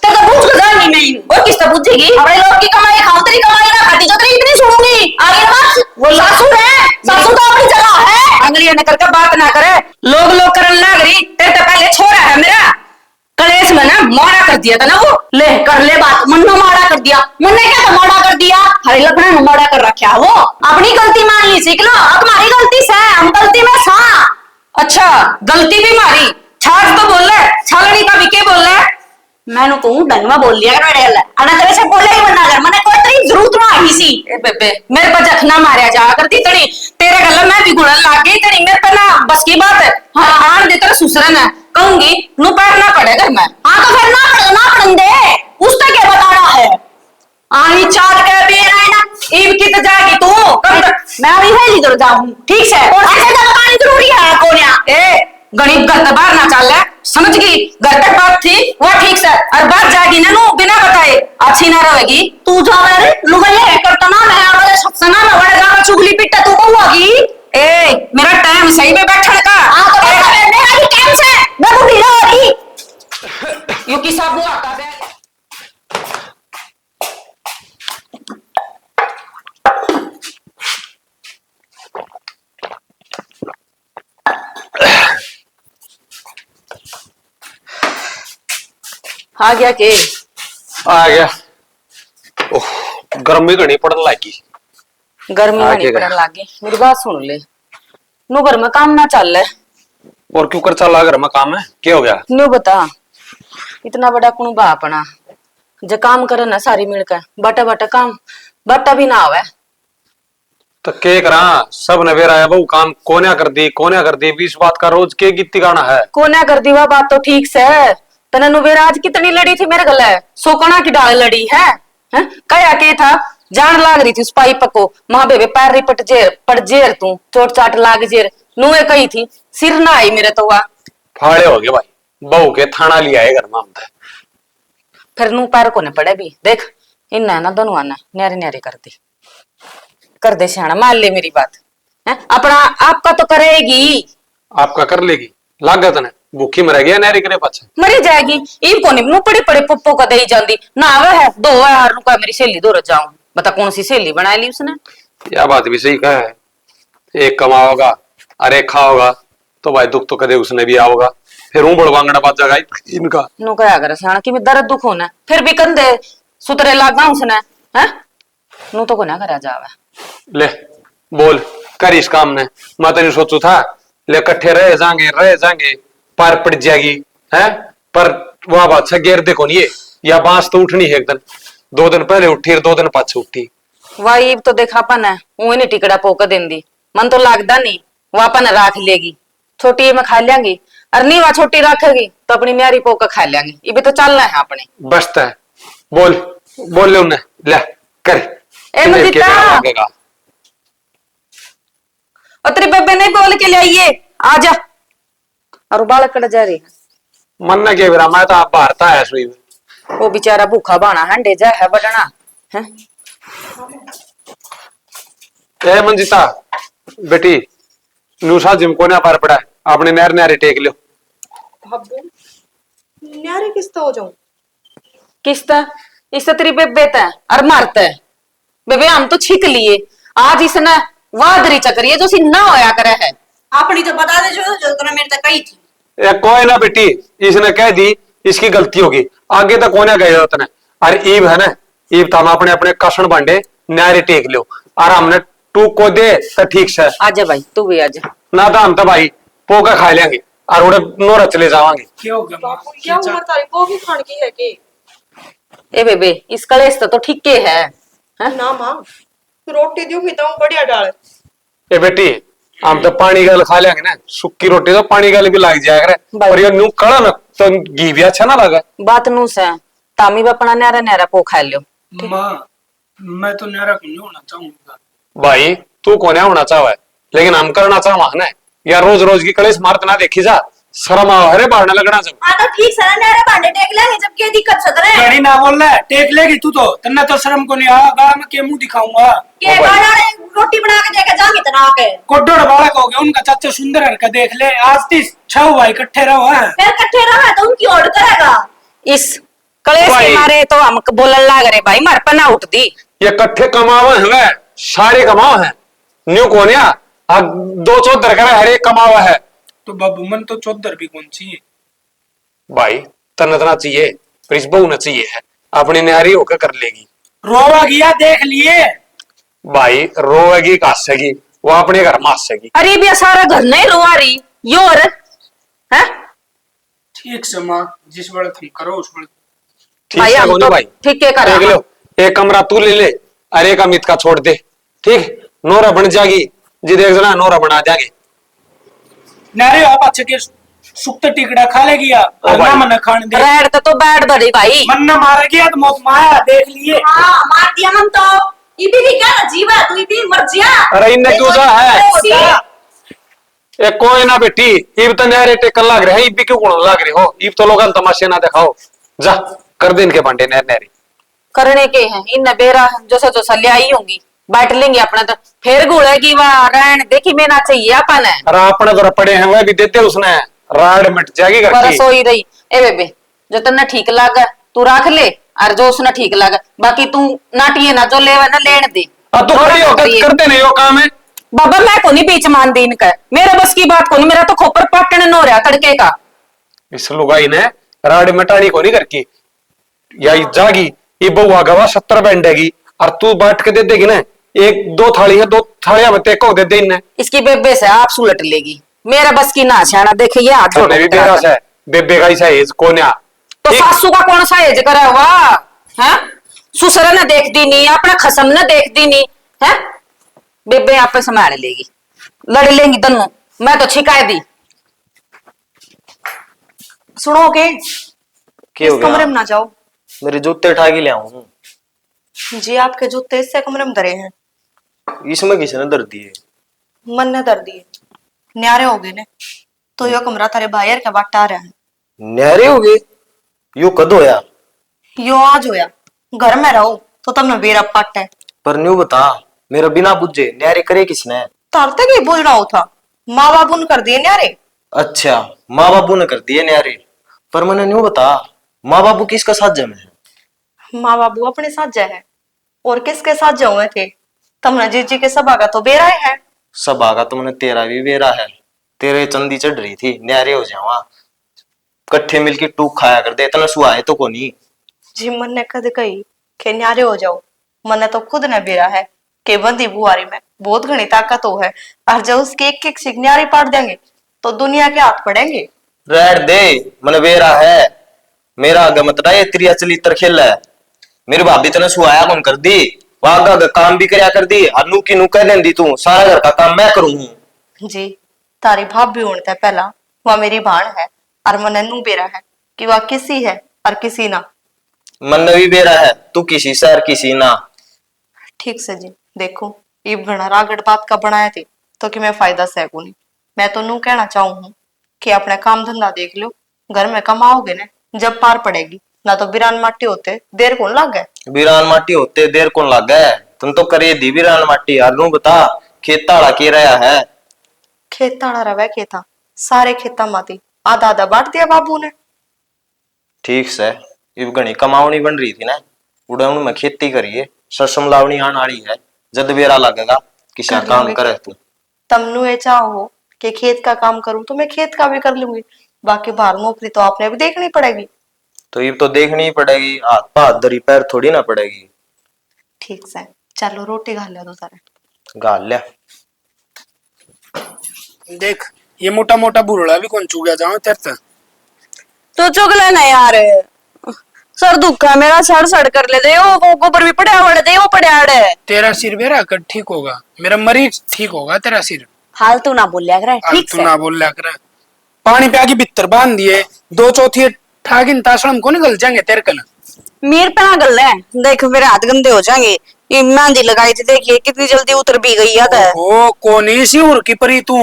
तो पूछ कर जानी नहीं और किससे पूछेगी? हमारे लोग की कमाई खाओ, तेरी कमाई ना खाती जो तेरी इतनी सुनूंगी आगे बस। वो सासू है, सासू तो अपनी जगह है, अंगलियां ने करके बात ना करे, लोग लोग करने लग रही, तेरे तो पहले छोरा है मेरा कलेश में ना मारा कर दिया था ना, वो ले कर ले बात, मन्नो मारा कर दिया, मन्ने क्या था मारा कर दिया, हरे लखना ने मारा कर रखा, वो अपनी गलती मान ली, सीख लो अब हमारी गलती से हम गलती में सा। अच्छा गलती भी मारी, छाछ तो बोल रहा है, छालनी का भी के बोल रहा है, मैंने कहूं धनवा बोल लिया कर मेरे गला अना तेरे से बोले ही बना कर, मैंने कोई तेरी जरूरत ना आई सी। ए बेबे मेरे पर जखना मारया जा करती तड़ी, तेरे गला मैं भी गुणन लाग गई तड़ी, मेरे पे ना बस की बात है। हाँ आन दे तेरा सुसरन है कहूंगी नु पैर ना पड़े घर में। हाँ तो फिर ना पड़न दे, उसका क्या बताना है? आनी चाल के भी है ना ईब की तो जाएगी तू कब तक, मैं अभी है इधर जाऊं ठीक से और ऐसे तो बतानी जरूरी है कोन्या। ए गणित घर तक बाहर ना चल रहा समझ गई, घर तक बात थी वो ठीक से और बात जाएगी ना नो बिना बताए अच्छी ना रहेगी। तू जा रे लुगले करता ना मैं आवाज सत्संग में बड़े ज्यादा चुगली पिट्टा तू कहूगी। ए मेरा टाइम सही में बैठने का। हां तो मेरा भी टाइम से मैं बूढ़ी हो रही यो की सब वो आता है। आ गया के आ गया। ओह गर्मी घनी पड़न लगी, गर्मी में नहीं पड़न लागी, मेरी बात सुन ले, नु घर में काम ना चल रहा और क्यों कर चला घर में काम है, क्या हो गया? न्यू बता, इतना बड़ा कुणबा अपना जो काम करे ना सारी मिलकर बटा बटा काम बटा भी ना आवे तो के करा सब ने बेरा है बहु काम कोन्या कर दी 20 बात का रोज के गीती गाना है। कोन्या कर दी वह बात तो ठीक से तने नुबेरा आज कितनी लड़ी थी मेरे गले, सोकना की डाल लड़ी है, हैं कया के था जान लाग रही थी उस पाइप को मां बेबे पैर री पट जेर तू चोट चाट लाग जेर नुए कही थी सिर ना आई मेरे तो वह फाड़े हो गए भाई बहू के थाना लिया है घर में हमने, फिर नू पैर को ने पड़े भी देख इन्ना ना दोनों आना न्यारे न्यारे कर दे सियाना मान ले मेरी बात है, अपना आपका तो करेगी आपका कर लेगी लागत ने भूखी मर गया नहरी करे पाछे मरी जाएगी इन को नहीं पड़ी पड़े पुप्पो का दही जाती ना आवे है दो है हर का मेरी सहेली दो जाऊं बता कौन सी सहेली बना ली उसने। यह बात भी सही कहा है, एक कमाओगा अरे खाओगा तो भाई दुख तो कदे उसने भी आओगा, फिर ऊं बड़वांगड़ा बात जगह इनका नो कया कर सियाना कि मैं दर्द दुख होना फिर भी कंधे सुतरे लागा उसने हैं नु तो को ना करा जावे। ले बोल कर इस काम ने मैं तो नहीं सोचू था ले कट्ठे रह जाएंगे पार पड़ जाएगी है, पर वह बात से गेर देखो नहीं या बांस तो उठनी है एक दिन 2 दिन पहले उठी और 2 दिन पाछे उठी वाई तो देखा पन है ऊ नहीं टिकड़ा पोक देंदी मन तो लागदा नहीं वह अपन राख लेगी छोटी में खा लेंगी और नहीं वह छोटी रखेगी तो अपनी न्यारी पोक खा लेंगी ये भी तो चलना है अपने बसता है बोल ले उन्हें ले कर ए मजीता लगेगा और तेरे बेबे नहीं बोल के ले आइए आजा और बाल कट जा रही मन ना के बिरा मैं तो आप भारता है सुई वो बेचारा भूखा बाना हंडे जा है बडना है। ए मंजिता बेटी नूसा जिम को ना पार पड़ा अपने नहर नहरे टेक लो भाभी न्यारे किस्ता हो जाऊं किस्ता इससे तेरी बेबे तय और मारता है बेबे हम तो छिक लिए आज इसने वादरी चकरी है जो सी ना होया करे है अपनी तो बता दे जो तूने मेरे तक कही थी। ए कोई ना बेटी इसने कह दी इसकी गलती होगी आगे तक कोने गए उतने अरे ईब है ना ईब तो हम अपने अपने कसन बांटे नहरे टेक लो और हमने टू को दे तो ठीक से आजा भाई तू भी आजा ना तो हम तो भाई पोका खा लेंगे और उड़े नोरा चले जावांगे। क्या हो गया माँ? क्या उम्र तारी वो भी खान की है कि ए बेबे इस कलेस तो ठीक है ना माँ रोटी दूंगी तो बढ़िया डाल। ए बेटी हम तो पानी गल खा लेंगे ना, सूखी रोटी तो पानी गल भी लग जाया करे, और ये न्यू कड़ा ना तो घी भी अच्छा ना लगा। बात नू से तामी भी अपना न्यारा न्यारा पो खा लियो। माँ मैं तो न्यारा को नहीं होना चाहूंगा। भाई तू कोने होना चाहे, लेकिन हम करना चाहवा ना, या रोज रोज की कलेश मारत ना देखी जा, शर्म आओ हरे बाढ़ने लगना जब। हाँ तो ठीक से मेरे भांडे टेक लेंगे जब क्या दिक्कत सद रहे गड़ी ना बोल रहा है, टेक लेगी तू तो, तन्ना तो शर्म को नहीं आ गाड़ा में के मुंह दिखाऊंगा। के गाड़ा रोटी बना के देके जांगी तना के कोड्डोड़ बालक हो गया, उनका चाचा सुंदर हर का देख ले, आज 6 भाई इकट्ठे रहो है। फिर इकट्ठे रहा तो उनकी ओर करेगा। इस कलेश के भाई। मारे तो हम बोलन लाग रहे भाई, मार पना उठ दी। ये कट्ठे कमावा है, सारे कमावा है, न्यू कोनिया अब 2 चौधर करे हरे कमावा है। तो बाबू मन तो चौधर भी कौन सी है भाई तनतना चाहिए, पर इस बहू न चाहिए है, अपनी न्यारी होकर कर लेगी। रोवा गया देख लिए। भाई रोएगी कासेगी, वो अपने घर में हंसेगी। अरे भी सारा घर नहीं रोआ रही योर है। ठीक से माँ, जिस बड़े तुम करो उस बड़े। ठीक भाई है हम गोनी तो भाई, ठीक है करा। देख लो, एक कमरा तू ले ले, अरे एक अमित का छोड़ दे, ठीक। नोरा बन जाएगी, जी देख जना नोरा बना जाएंगे। नारे आप अच्छे के सुक्त टिकड़ा खा लेगी या ओ भाई। मन खाने दे। रेड तो बैठ बड़ी भाई। मन न मारा गया तो मौत माया देख लिए। हाँ मार दिया हम तो ये भी क्या जीव है, तू भी मर जिया। अरे इनने क्यों जा है, ए कोई ना बेटी, इब तो न्यारे टेकल लाग रहे हैं, इब भी क्यों गुण लाग रहे हो, इब तो लोग तमाशे ना दिखाओ, जा कर दे इनके भांडे नहर नहरी। करने के हैं इन बेरा जो सल्ले आई होंगी, बांट लेंगे अपना तो, फिर गुड़ेगी वह रहन देखी में ना चाहिए अपन है। अरे अपने तो पड़े हैं वह भी देते उसने, राड मिट जाएगी घर बरस की। हो ही रही ए बेबे, जो तन्ने ठीक लागा तू रख ले, और जो उसने ठीक लागा बाकी तू नाटिए ना, जो लेवा ना लेन दे। अब तो खड़ी होकर करते नहीं हो काम है। बाबा मैं को नहीं बीच मान दी इनका, मेरा बस की बात को नहीं, मेरा तो खोपर पाटने न हो रहा तड़के का। इस लुगाई ने राड मिटानी को नहीं करके, या जागी ये बहुआ गवा 70 बैंडेगी, और तू बांट के दे देगी ना, 1-2 थाली है, 2 थालियां में तेको दे दे इन्हें। इसकी बेबे से आप सुलट लेगी, मेरा बस की ना छाना देखे ये हाथ तूने भी बेरा से बेबे का ही सहेज कोन्या। तो सासू का कौन सा एज करा हुआ है, ससुर ने देख दी नहीं, अपना खसम ने देख दी नहीं है, बेबे आप पे संभाल लेगी, लड़ लेंगी दोनों, मैं तो छिकाए दी। सुनो के क्या इस हो गया? कमरे में ना जाओ मेरे जूते उठा के ले आऊं। जी, आपके जूते इससे कमरे में धरे हैं, इसमें किसने दर्द दिए? मन ने दर्द दिए, न्यारे हो गए ने, तो यो कमरा तारे बाहर के बाट आ रहा है। न्यारे हो गए? यू कद होया? यो आज होया, घर में रहो तो तब न बेरा पट है। पर न्यू बता, मेरा बिना बुझे न्यारे करे किसने? तारते के बोल रहा हो था, माँ बाबू ने कर दिए न्यारे। अच्छा, माँ बाबू ने कर दिए न्यारे, पर मैंने न्यू बता, माँ बाबू किसका साझा में है? माँ बाबू अपने साथ जाए है, और किसके साथ जाओ थे, तमने जीजी के सभा का तो बेरा है। सभा का तुमने तेरा भी बेरा है, तेरे चंदी चढ़ रही थी, न्यारे हो जावा, कट्ठे मिलके टूक खाया कर दे, इतना सुहाए तो कोनी। जी मन ने कद कही के न्यारे हो जाओ, मन तो खुद ने बेरा है के बंदी बुआरी में बहुत घनी ताकत हो है, और जब उसके एक एक सिक न्यारी पाट देंगे तो दुनिया के हाथ पड़ेंगे। रेड दे, मन बेरा है, मेरा आगे मत डाये, तेरी असली तर खेल है। मेरी भाभी तने सुहाया कौन कर दी, वागा का काम भी करया कर दी, अनु की नु कह लेंदी तू, सारा घर का काम मैं करूं। जी, तारी भाभी होने था पहला, वह मेरी भाण है, और मन नू बेरा है कि वह किसी है और किसी ना। मन भी बेरा है, तू किसी शहर किसी ना। ठीक से जी, देखो ये घना रागड़ बात का बनाया थे तो कि मैं फायदा सहकू नहीं, मैं तो नू कहना चाहूँ कि अपना काम धंधा देख लो, घर में कमाओगे ना जब पार पड़ेगी, ना तो बिरान माटी होते देर कौन लग गए। बिरान माटी होते देर कौन लग गए, तुम तो करे दी बिरान माटी। अनु बता, खेत ताड़ा के रहा है? खेत ताड़ा रवा के था, सारे खेता माती आधा आधा बांट दिया बाबू ने। ठीक से, इब घनी कमावनी बन रही थी ना, उड़ाउन में खेती करिए, सरसम लावनी आन आड़ी है, जद बेरा लगेगा किसी कर काम लूंगी। करे तू। तमनु ये चाहो कि खेत का काम करूं तो मैं खेत का भी कर लूंगी, बाकी बाहर नौकरी तो आपने भी देखनी पड़ेगी। तो ये तो देखनी ही पड़ेगी, हाथ पाथ दरी पैर थोड़ी ना पड़ेगी। ठीक से, चलो रोटी खा ले दो सारे। गाल ले। देख ये मोटा मोटा बुरड़ा भी कौन चुग जाओ तेरे तो चुगले ना यार, सर दुखा मेरा सड़ सड़ कर ले दे, वो गोबर भी पड़ा वड़ दे, वो पड़ा है। तेरा सिर मेरा कट ठीक होगा, मेरा मरीज ठीक होगा तेरा सिर। फालतू ना बोलिया करे ठीक तू से। ना बोल लिया कर। पानी पे आगे भीतर बांध दिए, 2/4 ठागिन तासड़म को निकल जाएंगे तेरे कन। मेरे पे ना गल है, देखो मेरे हाथ गंदे हो जाएंगे। ये मेहंदी लगाई थी, देखिए कितनी जल्दी उतर भी गई याद है। ओ कोनी सी उर की परी तू।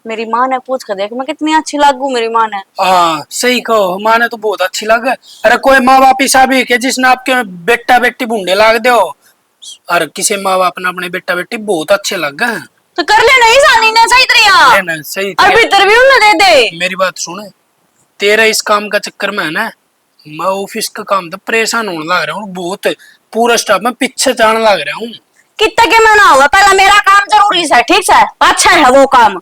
मेरी माँ ने पूछ कर देख मैं कितनी अच्छी लागू, मेरी माँ ने। हाँ सही कहो, माँ ने तो बहुत अच्छी लगे। अरे कोई माँ बाप ऐसा भी के जिसने आपके बेटा बेटी बूढ़े लाग दो, और किसी माँ बाप ने अपने बेटा बेटी बहुत अच्छे लग गए। तो कर ले नहीं सानी ने सही तरिया, ना सही और भीतर भी उन्हें दे दे। मेरी बात सुने, तेरा इस काम का चक्कर में है ना, मैं ऑफिस का काम तो परेशान होने लग रहा हूँ बहुत। पूरा स्टाफ में पीछे जाने लग रहा हूँ। कितना के मना होगा, पहला मेरा काम जरूरी है ठीक है, अच्छा है वो काम।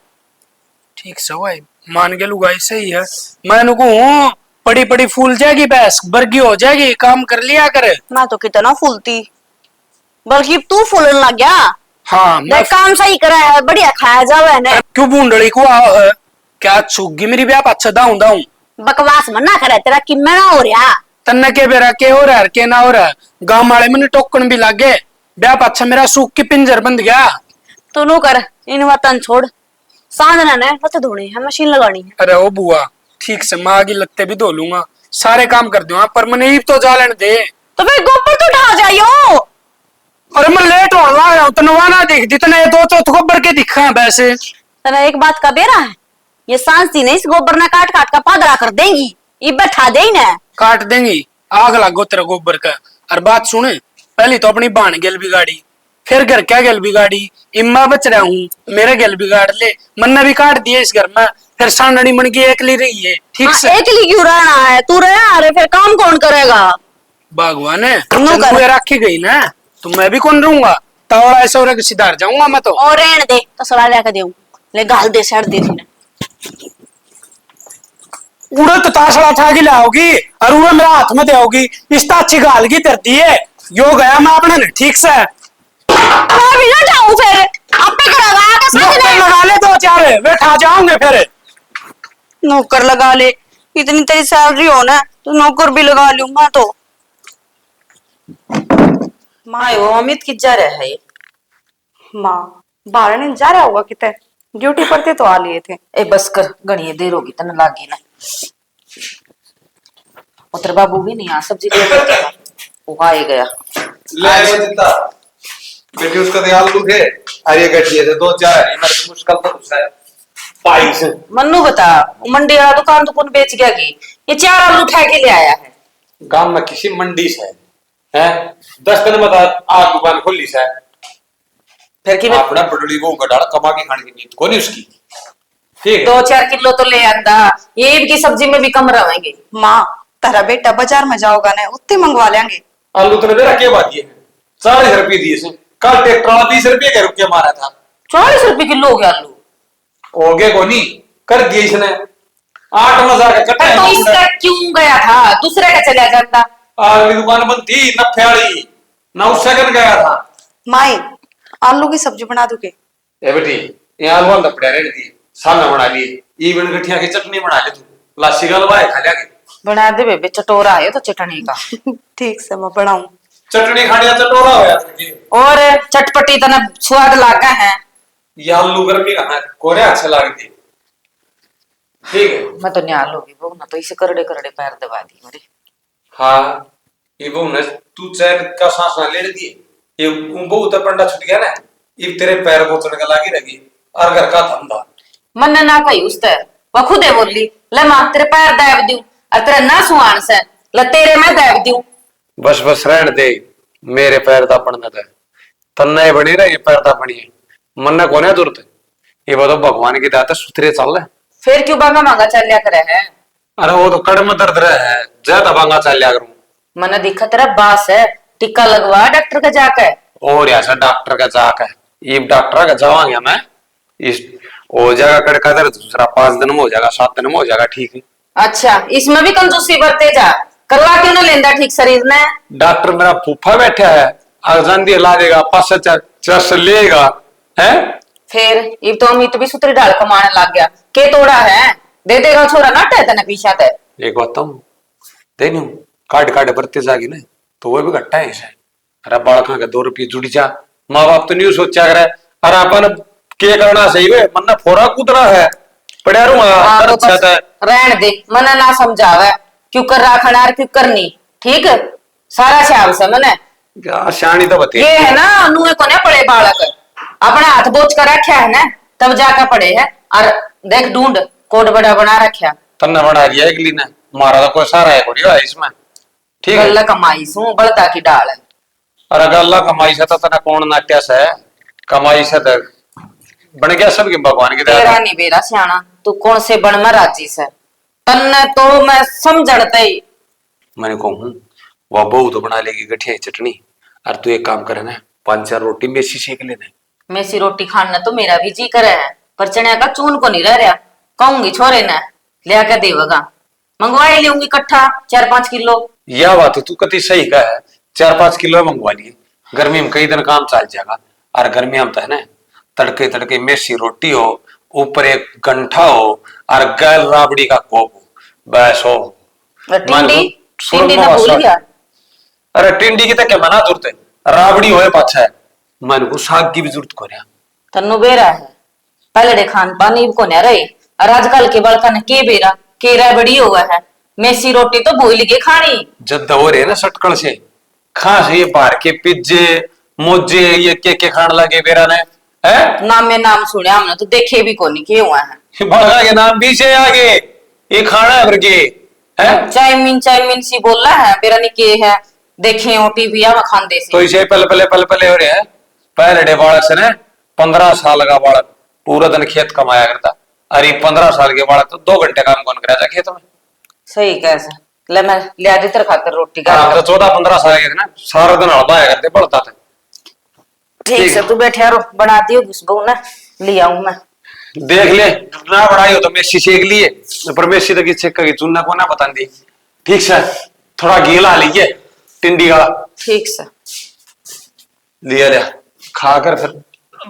ठीक से भाई मान के लुगाई सही है। मैं कहूँ पड़ी पड़ी फूल जाएगी, भैंस बर्गी हो जाएगी, काम कर लिया कर। मैं तो कितना फूलती, बल्कि तू फूलन लग गया। हाँ मैं देख काम सही करा है, बढ़िया खाया जावे ने। क्यों बूंदड़ी को है क्या छुगी मेरी ब्याह अच्छा दाऊं दाऊं। बकवास मना करे, तेरा किम्मे ना हो रहा। तन्ने के बेरा के हो रहा है के ना हो रहा है, गांव वाले मैंने टोकन भी लागे, ब्याह अच्छा मेरा सूख के पिंजर बंद गया। तू नो कर, इन वतन छोड़। सांधना ने लत धोनी है, मशीन लगानी है। अरे ओ बुआ ठीक से माँ की लत्ते भी धो लूंगा, सारे काम कर दूंगा, पर मैंने ईब तो जा लेने दे। तो फिर गोबर तो उठा जाइयो। अरे मैं लेट होने लगा हूं, तनवाना देख जितने 2 गोबर के दिखा है वैसे। तेरा एक बात का बेरा है, ये सांसी नहीं इस गोबर ने काट काट का पादरा कर देंगी, ये बैठा दे ना। काट देंगी, आग लागो तेरा गोबर का। और बात सुने, पहले तो अपनी बाण गेल बिगाड़ी, फिर घर क्या गेल बिगाड़ी, इम्मा बच रहा हूँ मेरे गेल बिगाड़ ले, मन्ना भी काट दिए इस घर में, फिर सांडनी मन की एकली रही है। ठीक हाँ, से एकली क्यों रहना है, तू रहा अरे फिर काम कौन करेगा। भगवान है नो कर। चंदुए रखी गई ना, तो मैं भी कौन रहूंगा, तावड़ा ऐसा हो रहा कि सिधार जाऊंगा मैं तो। और रहने दे तो सवाल लेकर देऊं, ले गाल दे सड़ दे थी। उड़द ताशड़ा था कि लाओगी और उड़े मेरा हाथ में देगी, इस अच्छी गाल की तरती है यो गया मैं अपने ने। ठीक से मैं भी ना जाऊं फिर, आपे करेगा के साथ नौकर ने लगा ले 2-4 बैठा जाओगे फिर। नौकर लगा ले, इतनी तेरी सैलरी हो ना तो नौकर भी लगा लूंगा। तो माँ वो अमित की जा रहा है ये। माँ बाहर नहीं जा रहा होगा कितने, ड्यूटी पर थे तो आ लिए थे। ए बस कर, घनी देर होगी तन लागी ना। उतर बाबू भी नहीं आ, सब्जी ले लेके आ। वो आ ही गया। ले बचता बेटी उसका तो आलू थे, अरे गठिए थे 2-4 है, मेरे को मुश्किल तो उसका है 22। मन्नू बता, वो मंडी वाला दुकान तो कौन बेच गया की ये 4 आलू उठा के ले आया है। गांव में किसी मंडी से है 10 दिन में आज दुकान खोली से फिर की अपना बटड़ी वो गडाल कमा के खाने की नींद कोनी उसकी। ठीक है 2-4 किलो तो ले आंदा, ये इनकी सब्जी में भी कम रहेंगे। माँ तेरा बेटा बाजार में जाओगा ना उतने मंगवा लेंगे। आलू तो मेरा क्या बात है 40 रुपए दिए से, कल ट्रैक्टर वाला 20 रुपए के रुपये मारा था। 40 रुपए किलो हो गया आलू। हो गए कोनी कर दिए इसने 8 मजा का कटा तो इसका क्यों गया था, दूसरे का चला जाता। अगली दुकान बंद थी नफे वाली ना, उससे कर गया था। माई आलू की सब्जी बना दोगे। ए बेटी ये आलू वाला पड़ा रहने दी, सामने बना लिए इवन गठिया की चटनी बना ले तू, लासी गलवाए खा लिया बना दे बेबे, चटोरा है तो चटनी का। ठीक से मैं बनाऊं। चटनी खाने का चटोरा हो यार। और चटपटी तना स्वाद लागा है। ये आलू गर्मी का है कोरे अच्छे लगती। ठीक है मैं तो न्याल होगी वो ना, तो इसे करड़े करड़े पैर दबा दी मेरे। हाँ ये वो न तू चैन का सांस ना लेने दिए, ये बहुत पंडा छुट गया ना, ये तेरे पैर बोतने का लागी रही और घर का धंधा मन ना कही उसते, वह खुदे बोली ले मां तेरे पैर दाब दूं और तेरा ना सुहान से ले तेरे मैं दाब दूं। बस बस रहने दे, मेरे पैर ता पड़ना था तन्ने बनी रहे पैर ता बनी मन कोने जरूरत, ये वो तो भगवान की दाता सुथरे चल रहे। फिर क्यों बांगा मांगा चलिया करे है। अरे वो तो कड़ में दर्द रहा है, ज्यादा भांगा चल लिया करूं। मन दिखा तेरा बास है, टिक्का लगवा डॉक्टर का जाके। और ऐसा डॉक्टर का जाक है, ये डॉक्टर का जावांगे मैं इस हो जाएगा कड़का दर्द, दूसरा 5 दिन में हो जाएगा, 7 दिन में हो जाएगा। ठीक है अच्छा इसमें भी कंजूसी बरते जा, करवा क्यों ना लेंदा ठीक शरीर ने। डॉक्टर मेरा फूफा बैठा है, अगजान दिए ला देगा, 5 चर्च लेगा है। फिर ये तो अमित भी सुतरी डाल कमाने लग गया, के तोड़ा है दे देगा छोरा नट है तना पीछा ते। एक बात तुम देनी काट काट बरते जागी ना तो वो भी घट्टा है इसे। अरे बालका के 2 रुपये जुड़ी जा, माँ बाप तो नहीं सोचा करे, अरे अपन के करना सही वे मन फोरा कुतरा है पड़ा रू हाँ, तो अच्छा बस था रहन दे, मना ना समझावे क्यों कर राखना और क्यों करनी, ठीक है सारा शाम से मने क्या शानी तो बते ये है ना नुए को ने पड़े बालक अपना हाथ बोझ कर रखा है ना तब जाकर पड़े है और देख ढूंढ कोड बड़ा बना रखा तन्ना बना दिया एक लीना मारा तो कोई सारा है कोई इसमें ठीक है गल्ला कमाई सू बलदा की डाल है। अरे गल्ला कमाई से तो तना कौन नाट्या से कमाई से तो बन गया सब के भगवान की तेरा दया नहीं बेरा सियाना तू कौन से बन में राजी से तन्ने तो मैं समझते ही मैंने कहूँ वह बहू तो बना लेगी गठिया चटनी और तू एक काम करे ना 5-4 रोटी मेसी सेक लेना मेसी रोटी खाना तो मेरा भी जी करे है पर चने का चून को नहीं रह रहा कहूंगी छोरे ने ले आके देवगा मंगवा ही लूंगी इकट्ठा 4-5 किलो। यह बात तू कति सही का है 4-5 किलो मंगवा लिए गर्मी में कई दिन काम चल जाएगा और गर्मी में तो है ना तड़के तड़के मेसी रोटी हो ऊपर एक गंठा हो और गैल राबड़ी का कोप हो बस हो टिंडी टिंडी ना भूल गया अरे टिंडी की तो क्या मना जरूरत है राबड़ी होए पाछा है मन को साग की भी जरूरत को तन्नु बेरा है पहले खान पान ही को रहे और आजकल के बड़का ने के बेरा केरा बड़ी हुआ है मेसी रोटी तो भूल के खानी जब दौर है ना सटकल से खास ये बाहर के पिज्जे मोजे ये के खान लगे बेरा ने है नाम में नाम सुने हमने तो देखे भी कोनी के हुआ है बड़का के नाम भी से आगे ये खाना है के है चाइमिन सी बोल रहा है बेरा ने के है देखे हो टीवी में खाते से तो इसे पल पले हो रहे हैं पहले डे बालक से ने 15 साल का बालक पूरा दिन खेत कमाया करता अरे 15 साल के बालक तो 2 घंटे काम कौन करा खेत में सही कैसे ले मैं ले आदि तेरे खातिर रोटी का तो 14-15 साल के थे ना सारा दिन हड़बाया करते बढ़ता था ठीक से तू बैठे रो बना दियो घुसबू ना ले आऊं मैं देख ले ना बढ़ाई हो तो मेसी सेक लिए पर मेसी तो किस चक्कर की चुनना को ना बता दी ठीक से थोड़ा गीला लीजिए टिंडी का ठीक से लिया लिया खाकर फिर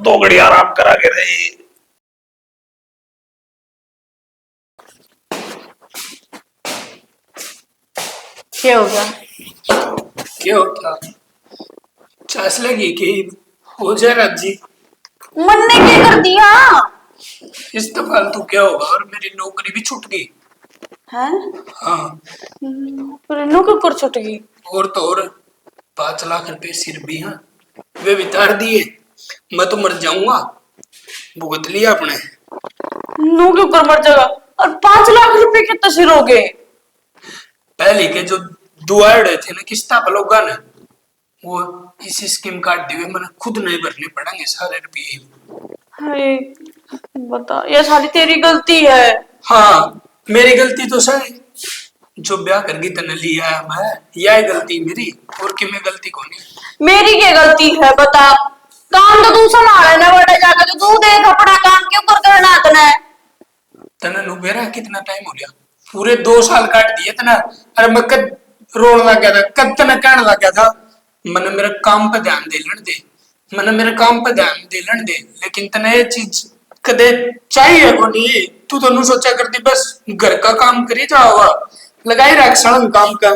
2 घड़ी आराम करा के रही क्या हो गया क्या होता चास लगी कि हो जाएगा जी मन ने क्या कर दिया इस दफा तो क्या होगा और मेरी नौकरी भी छूट गई है हाँ रेनू के कर छूट गई और तो और 5 लाख रुपए सिर भी हैं वे वितार दिए मैं तो मर जाऊंगा भुगत लिया अपने नू के ऊपर मर जाएगा और 5 लाख रुपए के तस्वीर हो गए पहले के जो दुआड़े थे ना किस्ता पलोगा ने वो इसी स्कीम काट दी हुई मैंने खुद नहीं भरने पड़ेंगे सारे रुपये अरे बता ये सारी तेरी गलती है हाँ मेरी गलती तो सही जो ब्याह करगी तने लिया है मैं यह गलती मेरी और कि मैं गलती को नहीं मेरी क्या गलती है बता काम तो तू संभाले ना बेटा जाकर तो तू देख अपना काम क्यों कर करना तने तने नुबेरा कितना टाइम हो गया पूरे 2 साल काट दिए तना अरे मैं कद रोने लग गया था कद तने कहने लग गया था मैंने मेरे काम पे ध्यान दे लेने दे मैंने मेरे काम पे ध्यान दे लेने दे लेकिन तने ये चीज कदे चाहिए को नहीं तू तो नु सोचा करती बस घर का काम करी जाओगा लगाई रख सड़न काम का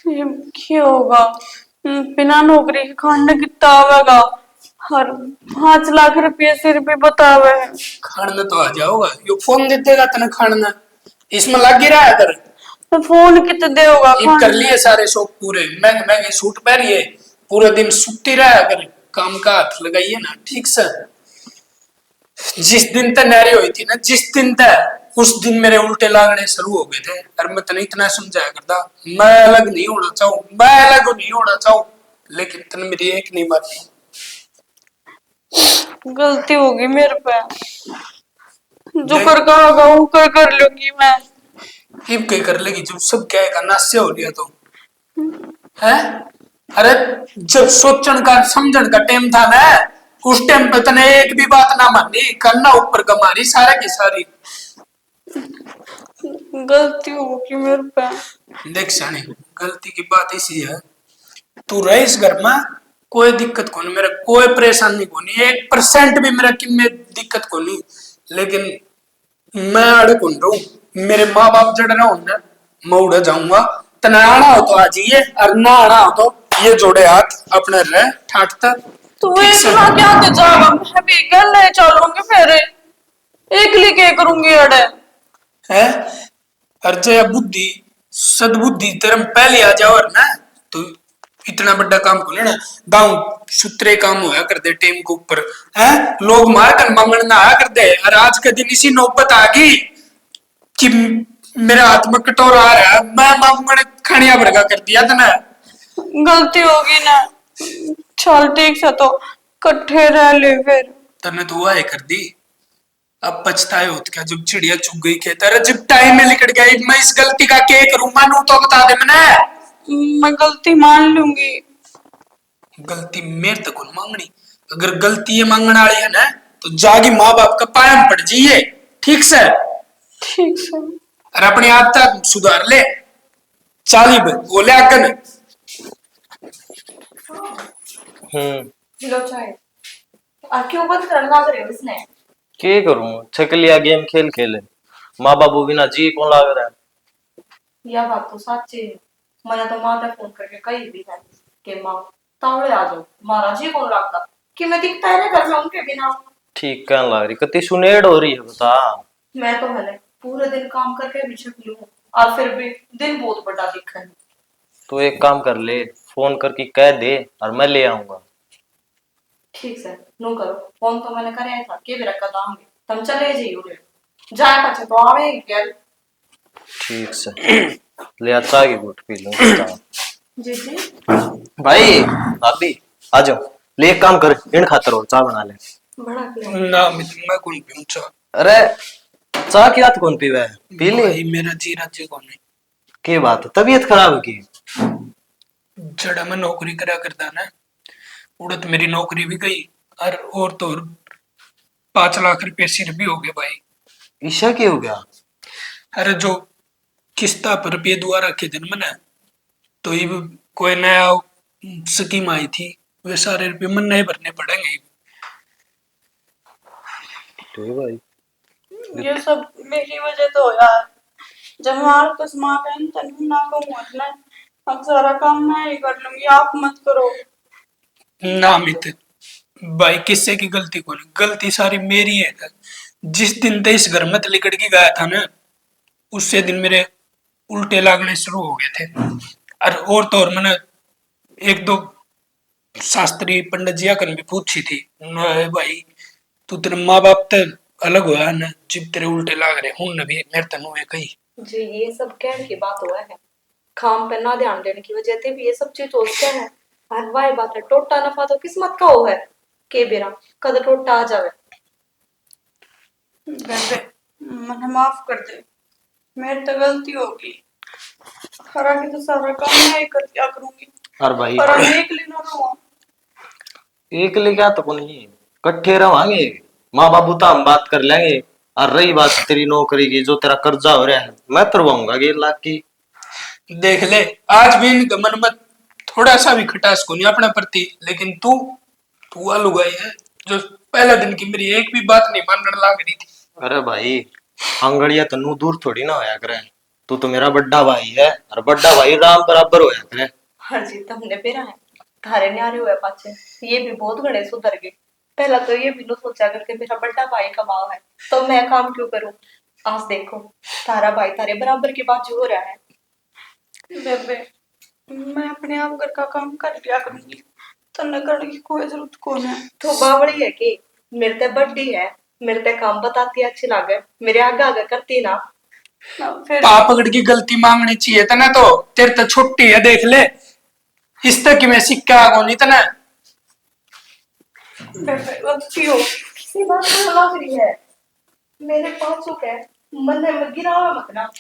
ये क्या होगा बिना नौकरी के खाने कितना आवेगा और 5 लाख रुपये सिर पे बतावे खाना तो आ जाओगा यो फोन दे देगा तने खाना इसमें लग ही रहा है कर तो फोन कितने देगा ये कर लिए सारे शौक पूरे महंगे महंगे सूट पहनिए पूरे दिन सुती रहा कर काम का हाथ लगाइए ना ठीक से जिस दिन तक नहरी हुई थी ना जिस दिन तक उस दिन मेरे उल्टे लागने शुरू हो गए थे और मैं तने इतना समझाया करता मैं अलग नहीं होना चाहूँ मैं अलग नहीं होना चाहूँ लेकिन तने मेरी एक नहीं मानी गलती होगी मेरे पे जो कर होगा वो कर लूंगी मैं हिप कहीं कर लेगी जब सब क्या है नाश्य हो गया तो है अरे जब सोचन का समझन का टाइम था ना उस टाइम पे तने एक भी बात ना मानी करना ऊपर कमारी सारे की सारी गलती होगी मेरे पे देख सानी गलती की बात इसी है तू रह इस घर में कोई दिक्कत को नहीं मेरा कोई परेशानी को नहीं 1% भी मेरा कि में दिक्कत को नहीं लेकिन मैं अड़ कौन रहूं मेरे माँ बाप जड़ रहा हूं मैं उड़ जाऊंगा तना आना हो तो आ जाइए और ना आना हो तो ये जोड़े हाथ अपने रह ठाटता तू ठीक एक से ना क्या तो जावा मैं भी गल ले चलूंगी फिर एकली के करूंगी अड़े है। अर्जया बुद्धि सद्बुद्धि तेरे में पहले आ जाओ और ना तो इतना बड़ा काम को लेना गांव सूत्रे काम होया कर दे टीम के ऊपर है। लोग मार कर मांगण ना आया कर दे और आज के दिन इसी नौबत आ गई कि मेरे हाथ में कटोरा आ रहा है मैं मांगण खानिया भड़का कर दिया था ना। गलती होगी ना चल ठीक से तो कट्ठे रह ले फिर तने तो हुआ है कर दी। अब पछताए होत क्या जब चिड़िया चुग गई खेत अरे जब टाइम में निकट गया मैं इस गलती का क्या करूं मानू तो बता दे मैंने। मैं गलती मान लूंगी गलती मेरे तक मांगनी अगर गलती ये मांगने वाली है ना तो जागी माँ बाप का पायम पड़ जाइए ठीक से ठीक से और अपनी आदत सुधार ले चाली बोले अगन। लो चाय क्यों बंद करना लग रहे हो इसने के करूं छकलिया गेम खेल खेले माँ बाबू बिना जी कौन लाग रहा है। यह बात तो सच्ची है मैंने तो माँ ने फोन करके कही भी है कि माँ तावड़े आ जाओ महाराज जी कौन लगता कि मैं दिखता है ना घर में उनके बिना ठीक कहने लग रही कति सुनेड़ हो रही है बता। मैं तो मैंने पूरे दिन काम करके भी छक लूं और फिर भी दिन बहुत बड़ा दिखा है तो एक काम कर ले फोन करके कह दे और मैं ले आऊंगा। ठीक से नो करो फोन तो मैंने करे था कि भी रखा दांगे तुम चले जाइयो रे जाए पाछे तो आवे क्या ठीक से ले अच्छा की गुट पी लूं। जी जी भाई भाभी आ जाओ ले एक काम कर इन खातर और चाय बना ले। बड़ा क्यों ना मैं कौन पीऊं चाह अरे चाय की रात कौन पीवे पी ले। भाई मेरा जी राज्य कौन है के बात तबीयत खराब की जड़ा मैं नौकरी करा करता ना उड़त मेरी नौकरी भी गई और तो 5 लाख रुपए सिर भी हो गए भाई। ईशा के हो गया। अरे जो किस्ता पर रुपये दुआ रखे थे ना मैंने तो ये कोई नया स्कीम आई थी वे सारे रुपये मन नहीं भरने पड़ेंगे। तो भाई ये सब मेरी वजह तो यार जब हमारा तो माँ बहन तनु ना कहूँ अपना अब सारा काम मैं ही कर लूंगी आप मत करो ना मित भाई किससे की गलती को नहीं गलती सारी मेरी है। जिस दिन ते इस घर में लिकड़ के गया था ना उससे दिन मेरे उल्टे लागने शुरू हो गए थे और तो और मैंने एक दो शास्त्री पंडित जिया कर भी पूछी थी उन्होंने भाई तू तेरे माँ बाप ते अलग हुआ है ना जिब तेरे उल्टे लाग रहे हूं भी मेरे तनु है कही जी ये सब कहने की बात हुआ है काम पे ना ध्यान देने की वजह से भी ये सब चीज सोचते हैं हर वाह बात है टोटा नफा तो किस्मत का हो है के बिना कद टोटा आ जावे बेबे मुझे माफ कर दे मेरी तो गलती होगी खरा की तो सारा काम मैं ही कर दिया करूंगी और भाई पर हम एक लेना रहो एक ले क्या तो नहीं कट्ठे रवांगे माँ बाबू तो हम बात कर लेंगे और रही बात तेरी नौकरी की जो तेरा कर्जा हो रहा है मैं करवाऊंगा 1 लाख की। देख ले आज भी इनका मन में थोड़ा सा भी खटास को नहीं अपने प्रति लेकिन तू अलुगाई है जो पहले दिन की मेरी एक भी बात नहीं मानने लाग रही थी। अरे भाई अंगड़िया तन्नू दूर थोड़ी ना होया करे तू तो मेरा बड्डा भाई है और बड्डा भाई राम बराबर होया करे। हाँ जी तुमने बेरा है थारे न्यारे हुए पाचे ये भी बहुत घड़े सुधर गए पहला तो ये भी नो सोचा करके मेरा बड़ा भाई का भाव है तो मैं काम क्यों करूं आज देखो तारा भाई तारे बराबर की बात हो रहा है बेबे मैं अपने आप घर का काम कर लिया करूंगी तो न करने की कोई जरूरत कौन है तो बावड़ी है कि मेरे ते बड्डी है मेरे ते काम बताती अच्छी लागे मेरे आगे आगे करती ना फिर पाप पकड़ की गलती मांगनी चाहिए था ना तो तेरे तो छुट्टी है देख ले इस तक मैं सिक्का को नहीं था ना गलती हो किसी बात को लग रही है मेरे पास हो क्या मन में गिरा हुआ मत ना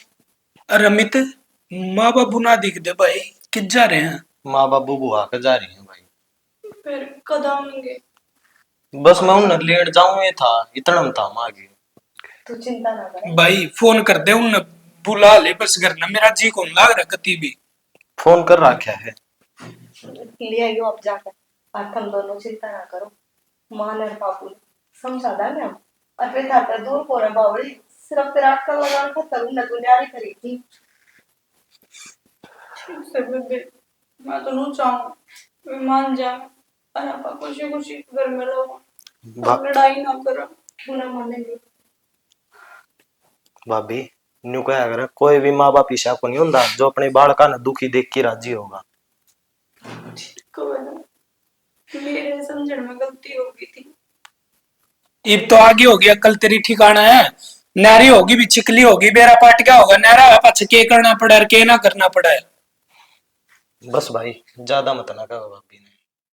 अरे अमित माँ बाबू ना दिख दे भाई किस जा रहे हैं। माँ बाबू बुआ के जा रही है भाई फिर कद आएंगे बस मैं उन्हें लेट जाऊं ये था इतना में था आगे। तू चिंता ना कर भाई फोन कर दे उन बुला ले बस घर ना मेरा जी कौन लाग रहा कती भी फोन कर रखा है ले आइयो अब जाकर और तुम दोनों चिंता ना करो मान और बाबू ने समझा था ना और फिर था दूर को रहा बावड़ी सिर्फ तेरा अक्कल लगा खतर न तू न्यारी करी थी ठीक से बेबे मैं तो नहीं चाहूँ मान जा और आप खुशी खुशी घर में रहो, बा- लड़ाई ना करो, क्यों ना मानेंगे। भाभी न्यू कहा अगर कोई भी माँ बाप ईशा को नहीं होता जो अपने बालका ने दुखी देख के राजी होगा। कोई ना, मेरे समझण में गलती हो गई थी। अब तो आगे होगी अकल तेरी ठिकाना है। नारी होगी भी चिकली होगी बेरा पाट क्या होगा नारा पाछ के करना पड़ा और के ना करना पड़ा है। बस भाई ज्यादा मत ना कहो भाभी ने।